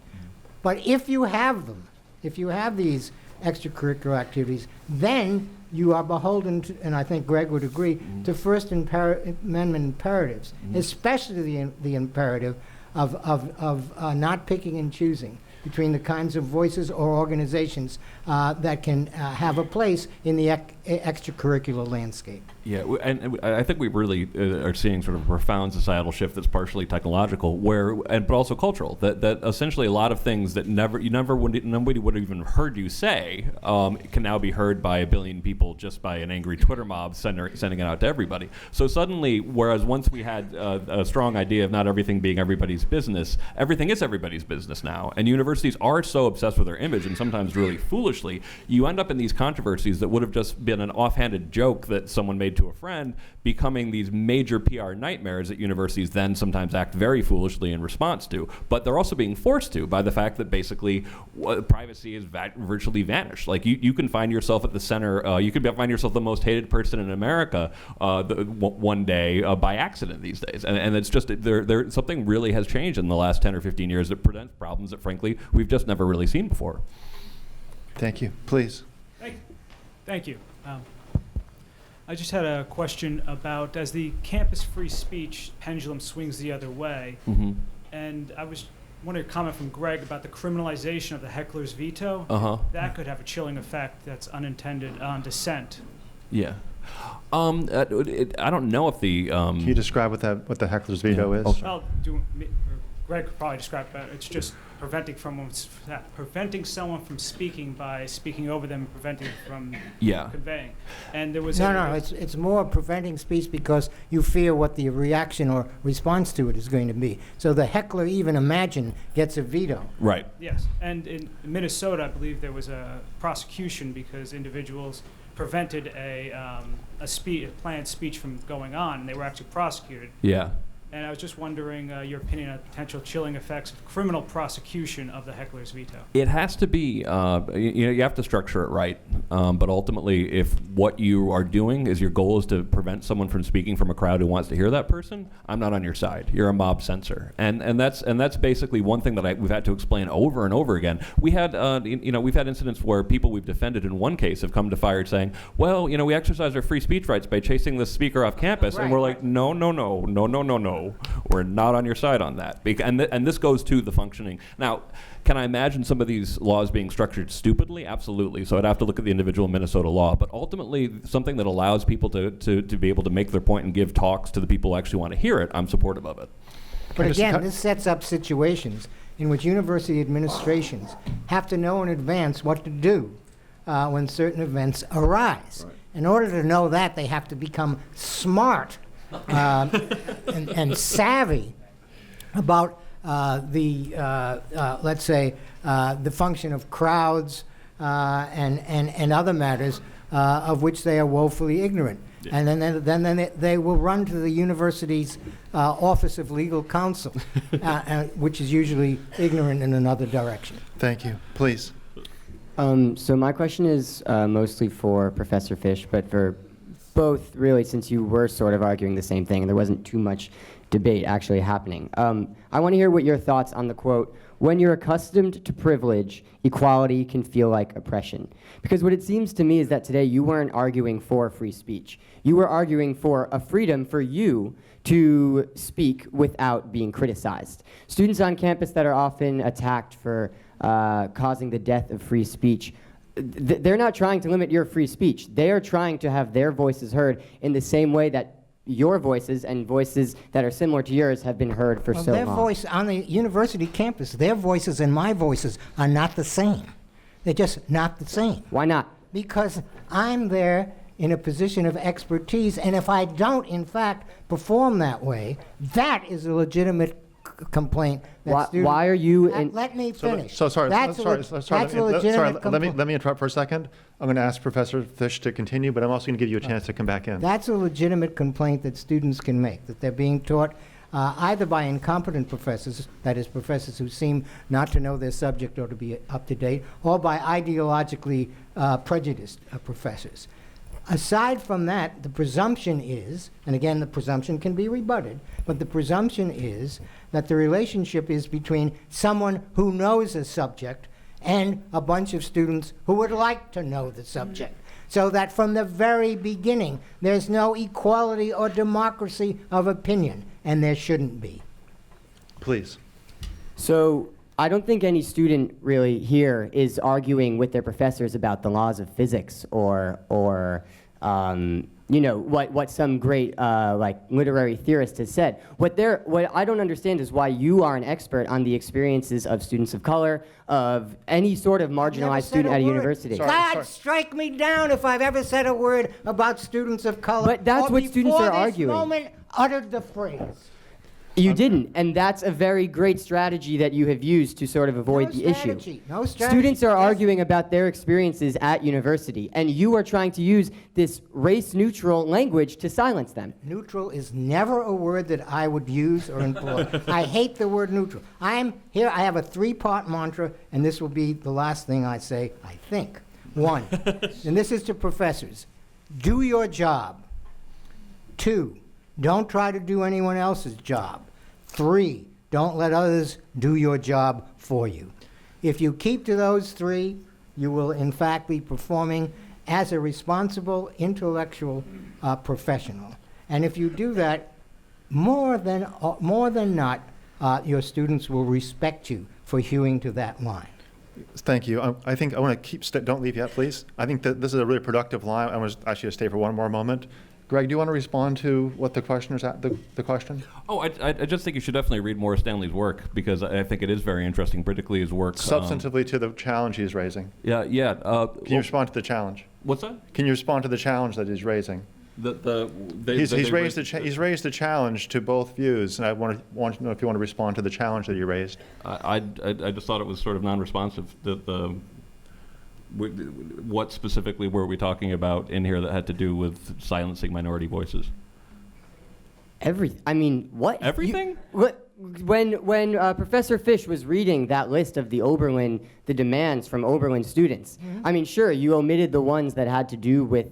But if you have them, if you have these extracurricular activities, then you are beholden to, and I think Greg would agree, to First Amendment imperatives, especially the imperative of not picking and choosing between the kinds of voices or organizations that can have a place in the extracurricular landscape. Yeah, and I think we really are seeing sort of a profound societal shift that's partially technological, but also cultural. That essentially a lot of things that nobody would have even heard you say can now be heard by a billion people just by an angry Twitter mob sending it out to everybody. So suddenly, whereas once we had a strong idea of not everything being everybody's business, everything is everybody's business now, and universities are so obsessed with their image, and sometimes really foolishly, you end up in these controversies that would have just been an offhanded joke that someone made to a friend, becoming these major PR nightmares that universities then sometimes act very foolishly in response to. But they're also being forced to by the fact that basically privacy is virtually vanished. Like you can find yourself at the center, you could find yourself the most hated person in America one day by accident these days. And it's just, something really has changed in the last 10 or 15 years that presents problems that frankly we've just never really seen before. Thank you. Please. Thank you. I just had a question about, as the campus free speech pendulum swings the other way, and I was wanted a comment from Greg about the criminalization of the heckler's veto. That could have a chilling effect that's unintended on dissent. Yeah. I don't know if the... Can you describe what the heckler's veto is? Well, Greg could probably describe it better. It's just preventing someone from speaking by speaking over them, preventing from conveying. And there was it's more preventing speech because you fear what the reaction or response to it is going to be. So the heckler, even imagine, gets a veto. Right. Yes, and in Minnesota, I believe there was a prosecution because individuals prevented a planned speech from going on, and they were actually prosecuted. Yeah. And I was just wondering your opinion on potential chilling effects of criminal prosecution of the heckler's veto. It has to be, you have to structure it right. But ultimately, if what you are doing is your goal is to prevent someone from speaking from a crowd who wants to hear that person, I'm not on your side. You're a mob censor, and that's basically one thing that we've had to explain over and over again. We had, we've had incidents where people we've defended in one case have come to fire saying, well, we exercise our free speech rights by chasing the speaker off campus, and we're like, no. We're not on your side on that. And this goes to the functioning. Now, can I imagine some of these laws being structured stupidly? Absolutely. So I'd have to look at the individual Minnesota law. But ultimately, something that allows people to be able to make their point and give talks to the people who actually want to hear it, I'm supportive of it. But again, this sets up situations in which university administrations have to know in advance what to do when certain events arise. Right. In order to know that, they have to become smart and savvy about let's say, the function of crowds and other matters of which they are woefully ignorant. Yeah. And then they will run to the university's Office of Legal Counsel, which is usually ignorant in another direction. Thank you. Please. So my question is mostly for Professor Fish, but for both, really, since you were sort of arguing the same thing and there wasn't too much debate actually happening. I want to hear what your thoughts on the quote, "When you're accustomed to privilege, equality can feel like oppression." Because what it seems to me is that today you weren't arguing for free speech. You were arguing for a freedom for you to speak without being criticized. Students on campus that are often attacked for causing the death of free speech, they're not trying to limit your free speech. They are trying to have their voices heard in the same way that your voices and voices that are similar to yours have been heard for so Their long. voice on the university campus, their voices and my voices are not the same. They're just not the same. Why not? Because I'm there in a position of expertise, and if I don't, in fact, perform that way, that is a legitimate complaint. That Why are you in... Let me finish. So sorry. That's a legitimate complaint. Let me interrupt for a second. I'm going to ask Professor Fish to continue, but I'm also going to give you a chance to come back in. That's a legitimate complaint that students can make, that they're being taught either by incompetent professors, that is, professors who seem not to know their subject or to be up to date, or by ideologically prejudiced professors. Aside from that, the presumption is, and again, the presumption can be rebutted, but the presumption is that the relationship is between someone who knows a subject and a bunch of students who would like to know the subject. So that from the very beginning, there's no equality or democracy of opinion, and there shouldn't be. Please. So I don't think any student really here is arguing with their professors about the laws of physics or you know, what some great like literary theorist has said. What I don't understand is why you are an expert on the experiences of students of color, of any sort of marginalized student at a university. God, strike me down if I've ever said a word about students of color. But that's what students are arguing. Before this moment, uttered the phrase. You didn't, and that's a very great strategy that you have used to sort of avoid the issue. No strategy. Students are arguing about their experiences at university, and you are trying to use this race-neutral language to silence them. Neutral is never a word that I would use or employ. I hate the word neutral. I have a three-part mantra, and this will be the last thing I say, I think. One, and this is to professors. Do your job. 2, don't try to do anyone else's job. 3, don't let others do your job for you. If you keep to those 3, you will in fact be performing as a responsible intellectual professional. And if you do that, more than not, your students will respect you for hewing to that line. Thank you. I think I want to keep, don't leave yet, please. I think that this is a really productive line. I want to actually stay for one more moment. Greg, do you want to respond to what the questioner's the question? Oh, I just think you should definitely read more of Stanley's work, because I think it is very interesting, particularly his work. Substantively to the challenge he's raising. Yeah. Can you respond to the challenge? What's that? Can you respond to the challenge that he's raising? He's raised a challenge to both views, and I want to know if you want to respond to the challenge that you raised. I just thought it was sort of non-responsive. What specifically were we talking about in here that had to do with silencing minority voices? I mean, what? Everything? When Professor Fish was reading that list of the demands from Oberlin students, I mean, sure, you omitted the ones that had to do with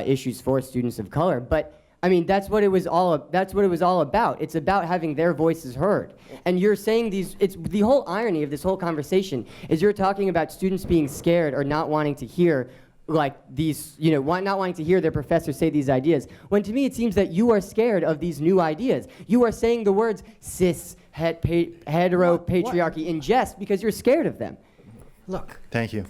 issues for students of color, but I mean, that's what it was all about. It's about having their voices heard. And you're saying it's the whole irony of this whole conversation is you're talking about students being scared or not wanting to hear like these, you know, not wanting to hear their professors say these ideas. When to me it seems that you are scared of these new ideas. You are saying the words cis, hetero, patriarchy in jest because you're scared of them. Look. Thank you.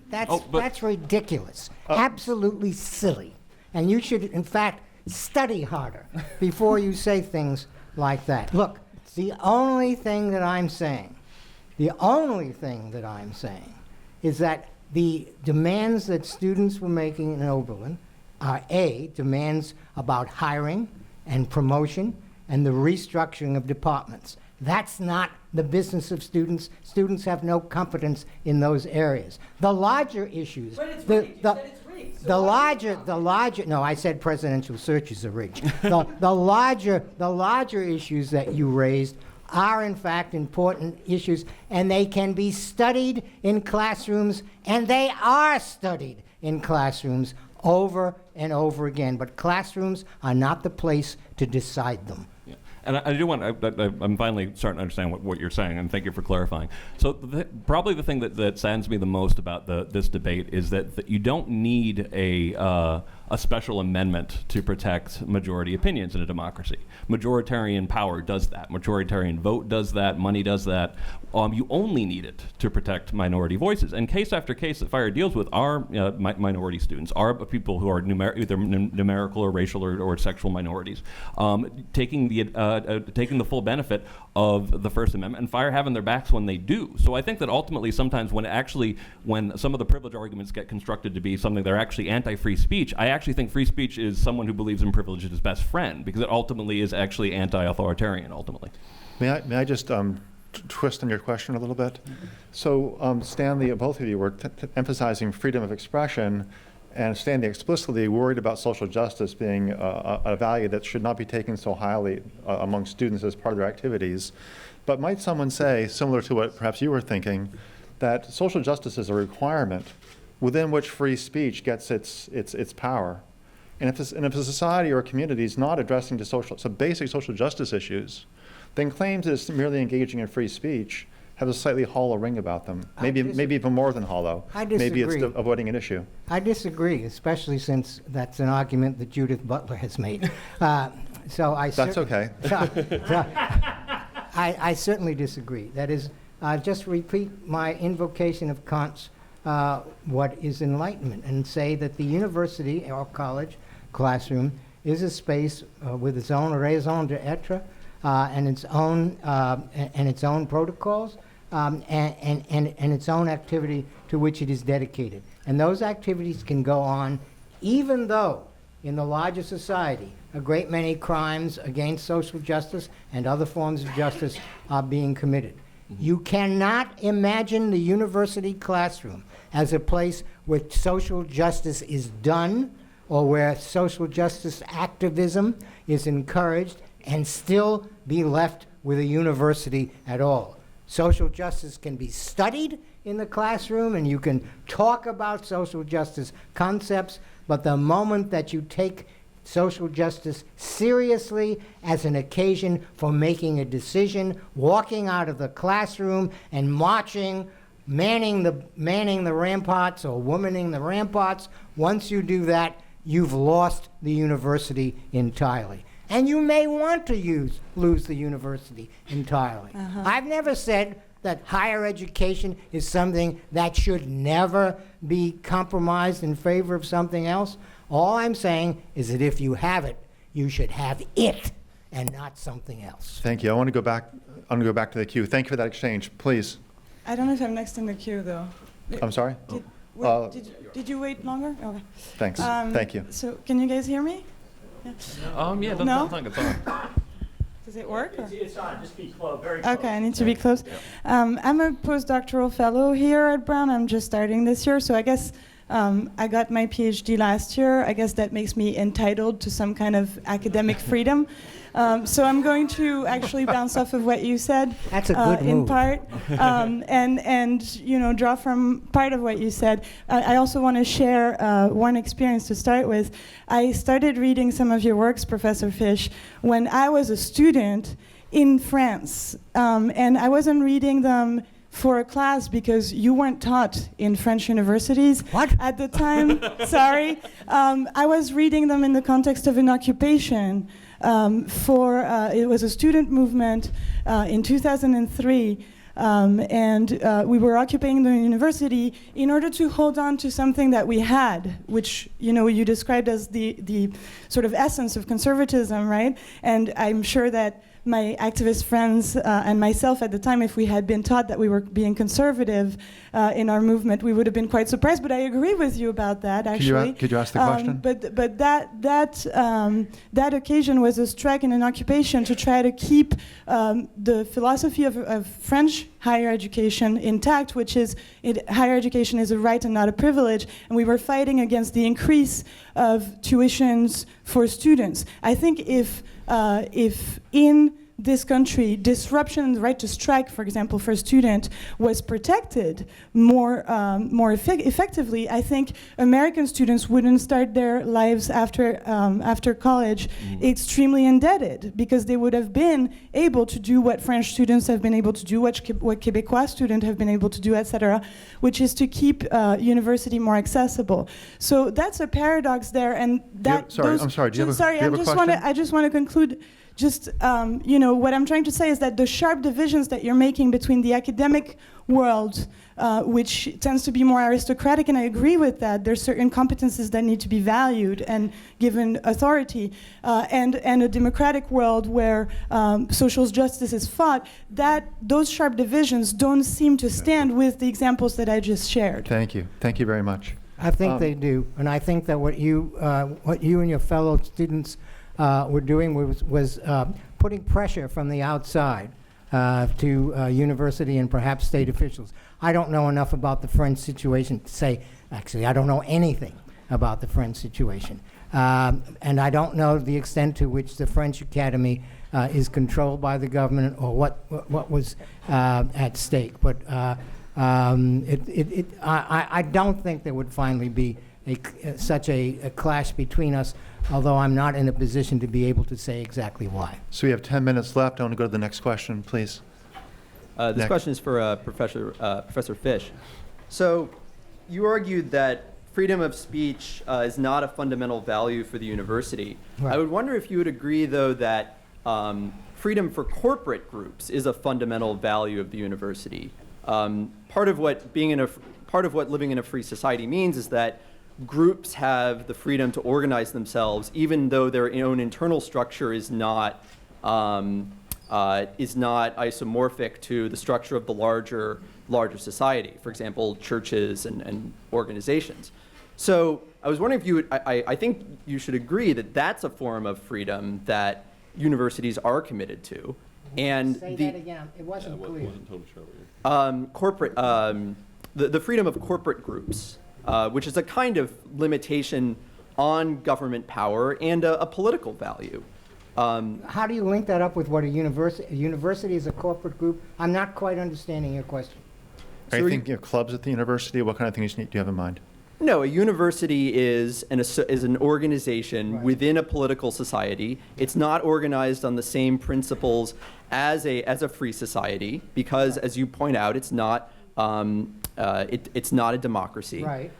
That's ridiculous. Absolutely silly. And you should, in fact, study harder before you say things like that. Look, the only thing that I'm saying is that the demands that students were making in Oberlin are A, demands about hiring and promotion and the restructuring of departments. That's not the business of students. Students have no competence in those areas. The larger issues, no, I said presidential searches are rigged. the larger issues that you raised are in fact important issues, and they can be studied in classrooms, and they are studied in classrooms over and over again. But classrooms are not the place to decide them. Yeah. And I do want, I'm finally starting to understand what you're saying, and thank you for clarifying. So probably the thing that saddens me the most about this debate is that you don't need a special amendment to protect majority opinions in a democracy. Majoritarian power does that. Majoritarian vote does that. Money does that. You only need it to protect minority voices. And case after case that FIRE deals with are minority students, are people who are either numerical or racial or sexual minorities, taking the full benefit of the First Amendment, and FIRE having their backs when they do. So I think that ultimately sometimes when some of the privilege arguments get constructed to be something that are actually anti-free speech, I actually think free speech is someone who believes in privilege as his best friend, because it ultimately is actually anti-authoritarian, ultimately. May I just twist on your question a little bit? So Stanley, both of you were emphasizing freedom of expression, and Stanley explicitly worried about social justice being a value that should not be taken so highly among students as part of their activities. But might someone say, similar to what perhaps you were thinking, that social justice is a requirement within which free speech gets its power? And if a society or a community is not addressing some basic social justice issues, then claims that it's merely engaging in free speech have a slightly hollow ring about them. Maybe even more than hollow. I disagree. Maybe it's avoiding an issue. I disagree, especially since that's an argument that Judith Butler has made. That's okay. I certainly disagree. That is, just repeat my invocation of Kant's what is enlightenment, and say that the university or college classroom is a space with its own raison d'etre and its own protocols and its own activity to which it is dedicated. And those activities can go on even though in the larger society a great many crimes against social justice and other forms of justice are being committed. You cannot imagine the university classroom as a place where social justice is done or where social justice activism is encouraged and still be left with a university at all. Social justice can be studied in the classroom and you can talk about social justice concepts, but the moment that you take social justice seriously as an occasion for making a decision, walking out of the classroom and marching, manning the ramparts or womaning the ramparts, once you do that, you've lost the university entirely. And you may want to lose the university entirely. I've never said that higher education is something that should never be compromised in favor of something else. All I'm saying is that if you have it, you should have it and not something else. Thank you. I want to go back to the queue. Thank you for that exchange. Please. I don't know if I'm next in the queue, though. I'm sorry? Did you wait longer? Okay. Thanks. Thank you. So can you guys hear me? Yeah, that's no? not it's on. Does it work? It's on. Just be close, very close. Okay, I need to be close. I'm a postdoctoral fellow here at Brown. I'm just starting this year, so I guess I got my PhD last year. I guess that makes me entitled to some kind of academic freedom. So I'm going to actually bounce off of what you said. That's a good in move. part, and draw from part of what you said. I also want to share one experience to start with. I started reading some of your works, Professor Fish, when I was a student in France, and I wasn't reading them for a class because you weren't taught in French universities at the time. Sorry. I was reading them in the context of an occupation. It was a student movement in 2003, and we were occupying the university in order to hold on to something that we had, which you described as the sort of essence of conservatism, right? And I'm sure that my activist friends and myself at the time, if we had been taught that we were being conservative in our movement, we would have been quite surprised. But I agree with you about that, actually. Could you ask the question? But that occasion was a strike and an occupation to try to keep the philosophy of French higher education intact, which is higher education is a right and not a privilege, and we were fighting against the increase of tuitions for students. I think if in this country, disruption in the right to strike, for example, for a student, was protected more effectively, I think American students wouldn't start their lives after college extremely indebted, because they would have been able to do what French students have been able to do, what Québécois students have been able to do, etc., which is to keep university more accessible. So that's a paradox there, and that. I'm sorry. Do you have a question? I just want to conclude. Just, what I'm trying to say is that the sharp divisions that you're making between the academic world, which tends to be more aristocratic, and I agree with that, there's certain competences that need to be valued and given authority, and a democratic world where social justice is fought, that those sharp divisions don't seem to stand with the examples that I just shared. Thank you. Thank you very much. I think they do, and I think that what you and your fellow students were doing was putting pressure from the outside to university and perhaps state officials. I don't know enough about the French situation to say, actually, I don't know anything about the French situation. And I don't know the extent to which the French Academy is controlled by the government or what was at stake. But I don't think there would finally be such a clash between us, although I'm not in a position to be able to say exactly why. So we have 10 minutes left. I want to go to the next question, please. This question is for Professor Fish. So you argued that freedom of speech is not a fundamental value for the university. Right. I would wonder if you would agree, though, that freedom for corporate groups is a fundamental value of the university. Part of what living in a free society means is that groups have the freedom to organize themselves, even though their own internal structure is not isomorphic to the structure of the larger society. For example, churches and organizations. So I was wondering if you would. I think you should agree that that's a form of freedom that universities are committed to. And say that again. It wasn't clear. Wasn't totally sure. Corporate, the freedom of corporate groups, which is a kind of limitation on government power and a political value. How do you link that up with what a university is a corporate group? I'm not quite understanding your question. Are you thinking of clubs at the university? What kind of things do you have in mind? No, a university is an organization within a political society. It's not organized on the same principles as a free society because, as you point out, it's not it's not a democracy. Right.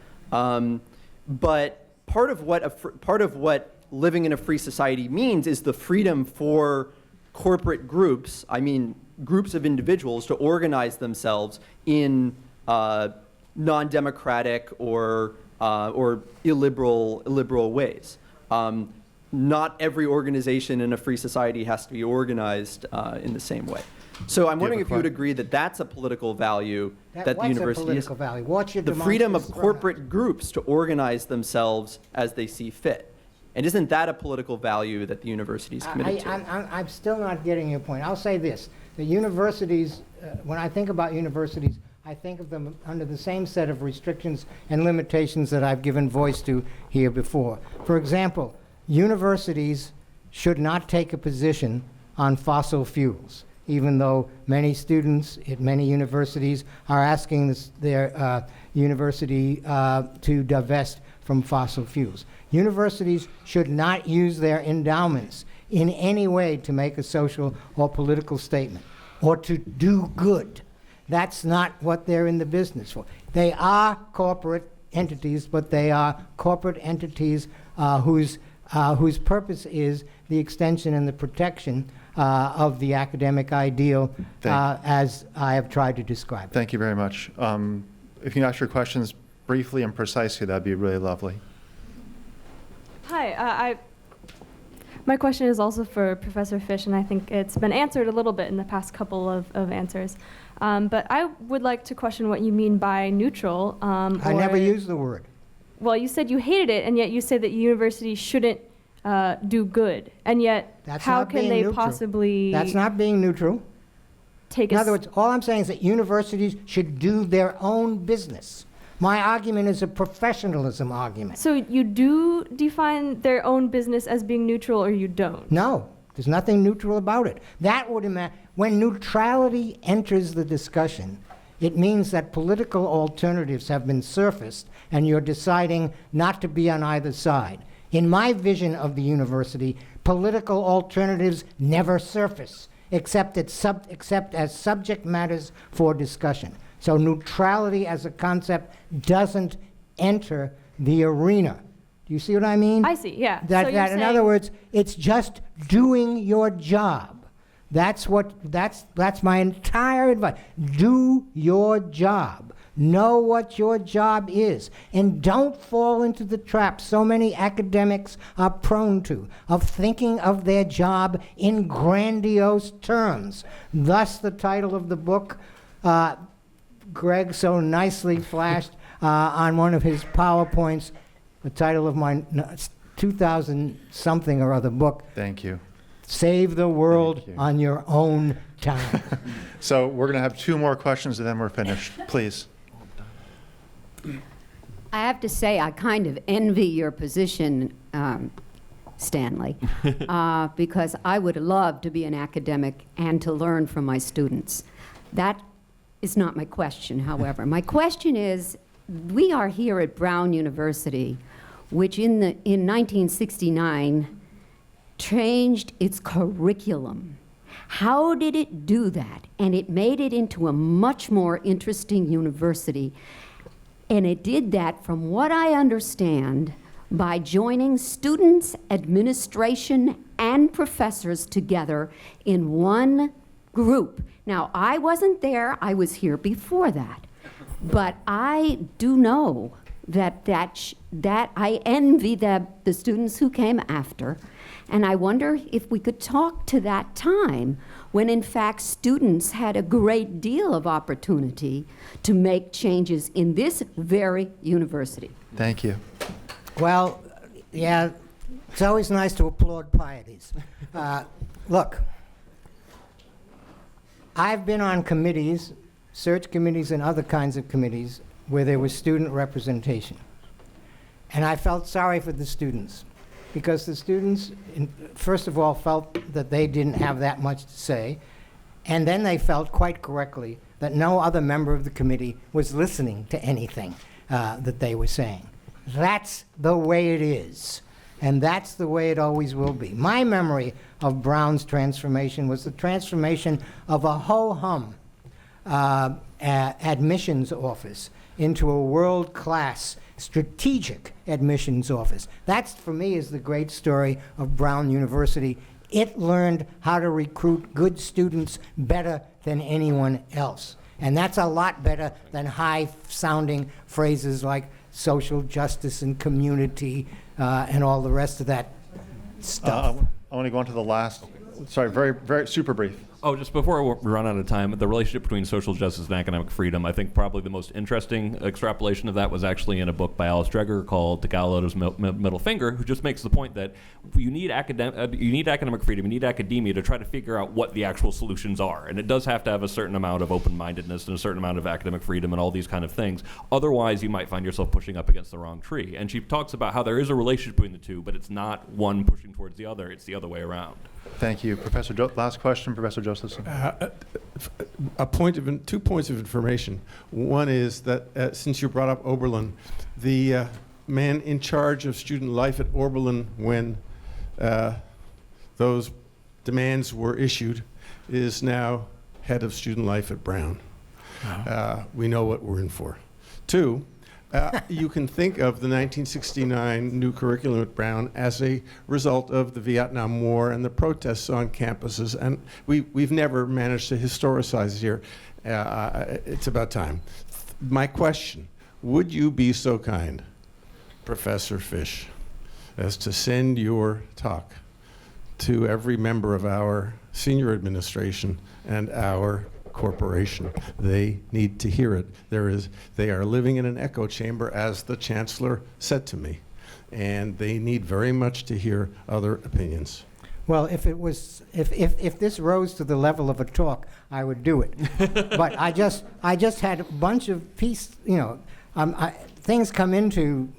But part of what living in a free society means is the freedom for corporate groups. I mean, groups of individuals to organize themselves in non-democratic or illiberal ways. Not every organization in a free society has to be organized in the same way. So I'm wondering if you would agree that that's a political value that the university is. What's a political value? What's your the freedom of corporate groups to organize themselves as they see fit. And isn't that a political value that the university is committed to? I'm still not getting your point. I'll say this. The universities, when I think about universities, I think of them under the same set of restrictions and limitations that I've given voice to here before. For example, universities should not take a position on fossil fuels, even though many students at many universities are asking their university to divest from fossil fuels. Universities should not use their endowments in any way to make a social or political statement or to do good. That's not what they're in the business for. They are corporate entities, but they are corporate entities whose purpose is the extension and the protection of the academic ideal as I have tried to describe. Thank you very much. If you can ask your questions briefly and precisely, that'd be really lovely. Hi, my question is also for Professor Fish, and I think it's been answered a little bit in the past couple of answers. But I would like to question what you mean by neutral. I never used the word. Well, you said you hated it, and yet you say that universities shouldn't do good. And yet, how can they possibly... That's not being neutral. In other words, all I'm saying is that universities should do their own business. My argument is a professionalism argument. So you do define their own business as being neutral, or you don't? No. There's nothing neutral about it. That would when neutrality enters the discussion, it means that political alternatives have been surfaced and you're deciding not to be on either side. In my vision of the university, political alternatives never surface, except as subject matters for discussion. So neutrality as a concept doesn't enter the arena. Do you see what I mean? I see, yeah. That, So you're in other words, it's just doing your job. That's my entire advice. Do your job. Know what your job is. And don't fall into the trap so many academics are prone to, of thinking of their job in grandiose terms. Thus the title of the book, Greg so nicely flashed on one of his PowerPoints, the title of my 2000-something or other book. Thank you. Save the world on your own time. So we're going to have 2 more questions and then we're finished. Please. I have to say, I kind of envy your position, Stanley, because I would love to be an academic and to learn from my students. That is not my question, however. My question is, we are here at Brown University, which in 1969 changed its curriculum. How did it do that? And it made it into a much more interesting university. And it did that, from what I understand, by joining students, administration, and professors together in one group. Now, I wasn't there, I was here before that. But I do know that I envy the students who came after. And I wonder if we could talk to that time when, in fact, students had a great deal of opportunity to make changes in this very university. Thank you. Well, yeah, it's always nice to applaud pieties. Look, I've been on committees, search committees and other kinds of committees, where there was student representation. And I felt sorry for the students, because the students, first of all, felt that they didn't have that much to say, and then they felt quite correctly that no other member of the committee was listening to anything that they were saying. That's the way it is, and that's the way it always will be. My memory of Brown's transformation was the transformation of a ho-hum admissions office into a world-class strategic admissions office. That's, for me, is the great story of Brown University. It learned how to recruit good students better than anyone else. And that's a lot better than high-sounding phrases like social justice and community and all the rest of that stuff. I want to go on to the last, sorry, very, very super brief. Oh, just before we run out of time, the relationship between social justice and academic freedom, I think probably the most interesting extrapolation of that was actually in a book by Alice Dreger called To Galileo's Middle Finger, who just makes the point that you need academic freedom, you need academia to try to figure out what the actual solutions are. And it does have to have a certain amount of open-mindedness and a certain amount of academic freedom and all these kind of things. Otherwise, you might find yourself pushing up against the wrong tree. And she talks about how there is a relationship between the two, but it's not one pushing towards the other, it's the other way around. Thank you. Professor last question, Professor Josephson. 2 points of information. One is that since you brought up Oberlin, the man in charge of student life at Oberlin when those demands were issued is now head of student life at Brown. Wow. We know what we're in for. 2, you can think of the 1969 new curriculum at Brown as a result of the Vietnam War and the protests on campuses, and we've never managed to historicize it here. It's about time. My question, would you be so kind, Professor Fish, as to send your talk to every member of our senior administration and our corporation? They need to hear it. They are living in an echo chamber, as the chancellor said to me, and they need very much to hear other opinions. Well, if this rose to the level of a talk, I would do it. But I just had a bunch of things come into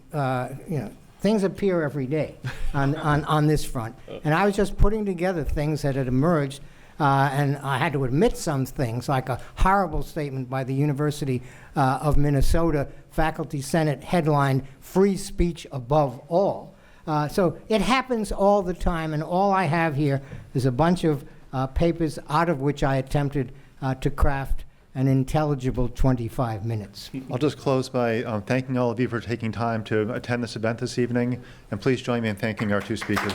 things appear every day on this front. And I was just putting together things that had emerged, and I had to admit some things, like a horrible statement by the University of Minnesota Faculty Senate headline, "Free Speech Above All." So it happens all the time, and all I have here is a bunch of papers out of which I attempted to craft an intelligible 25 minutes. I'll just close by thanking all of you for taking time to attend this event this evening, and please join me in thanking our two speakers.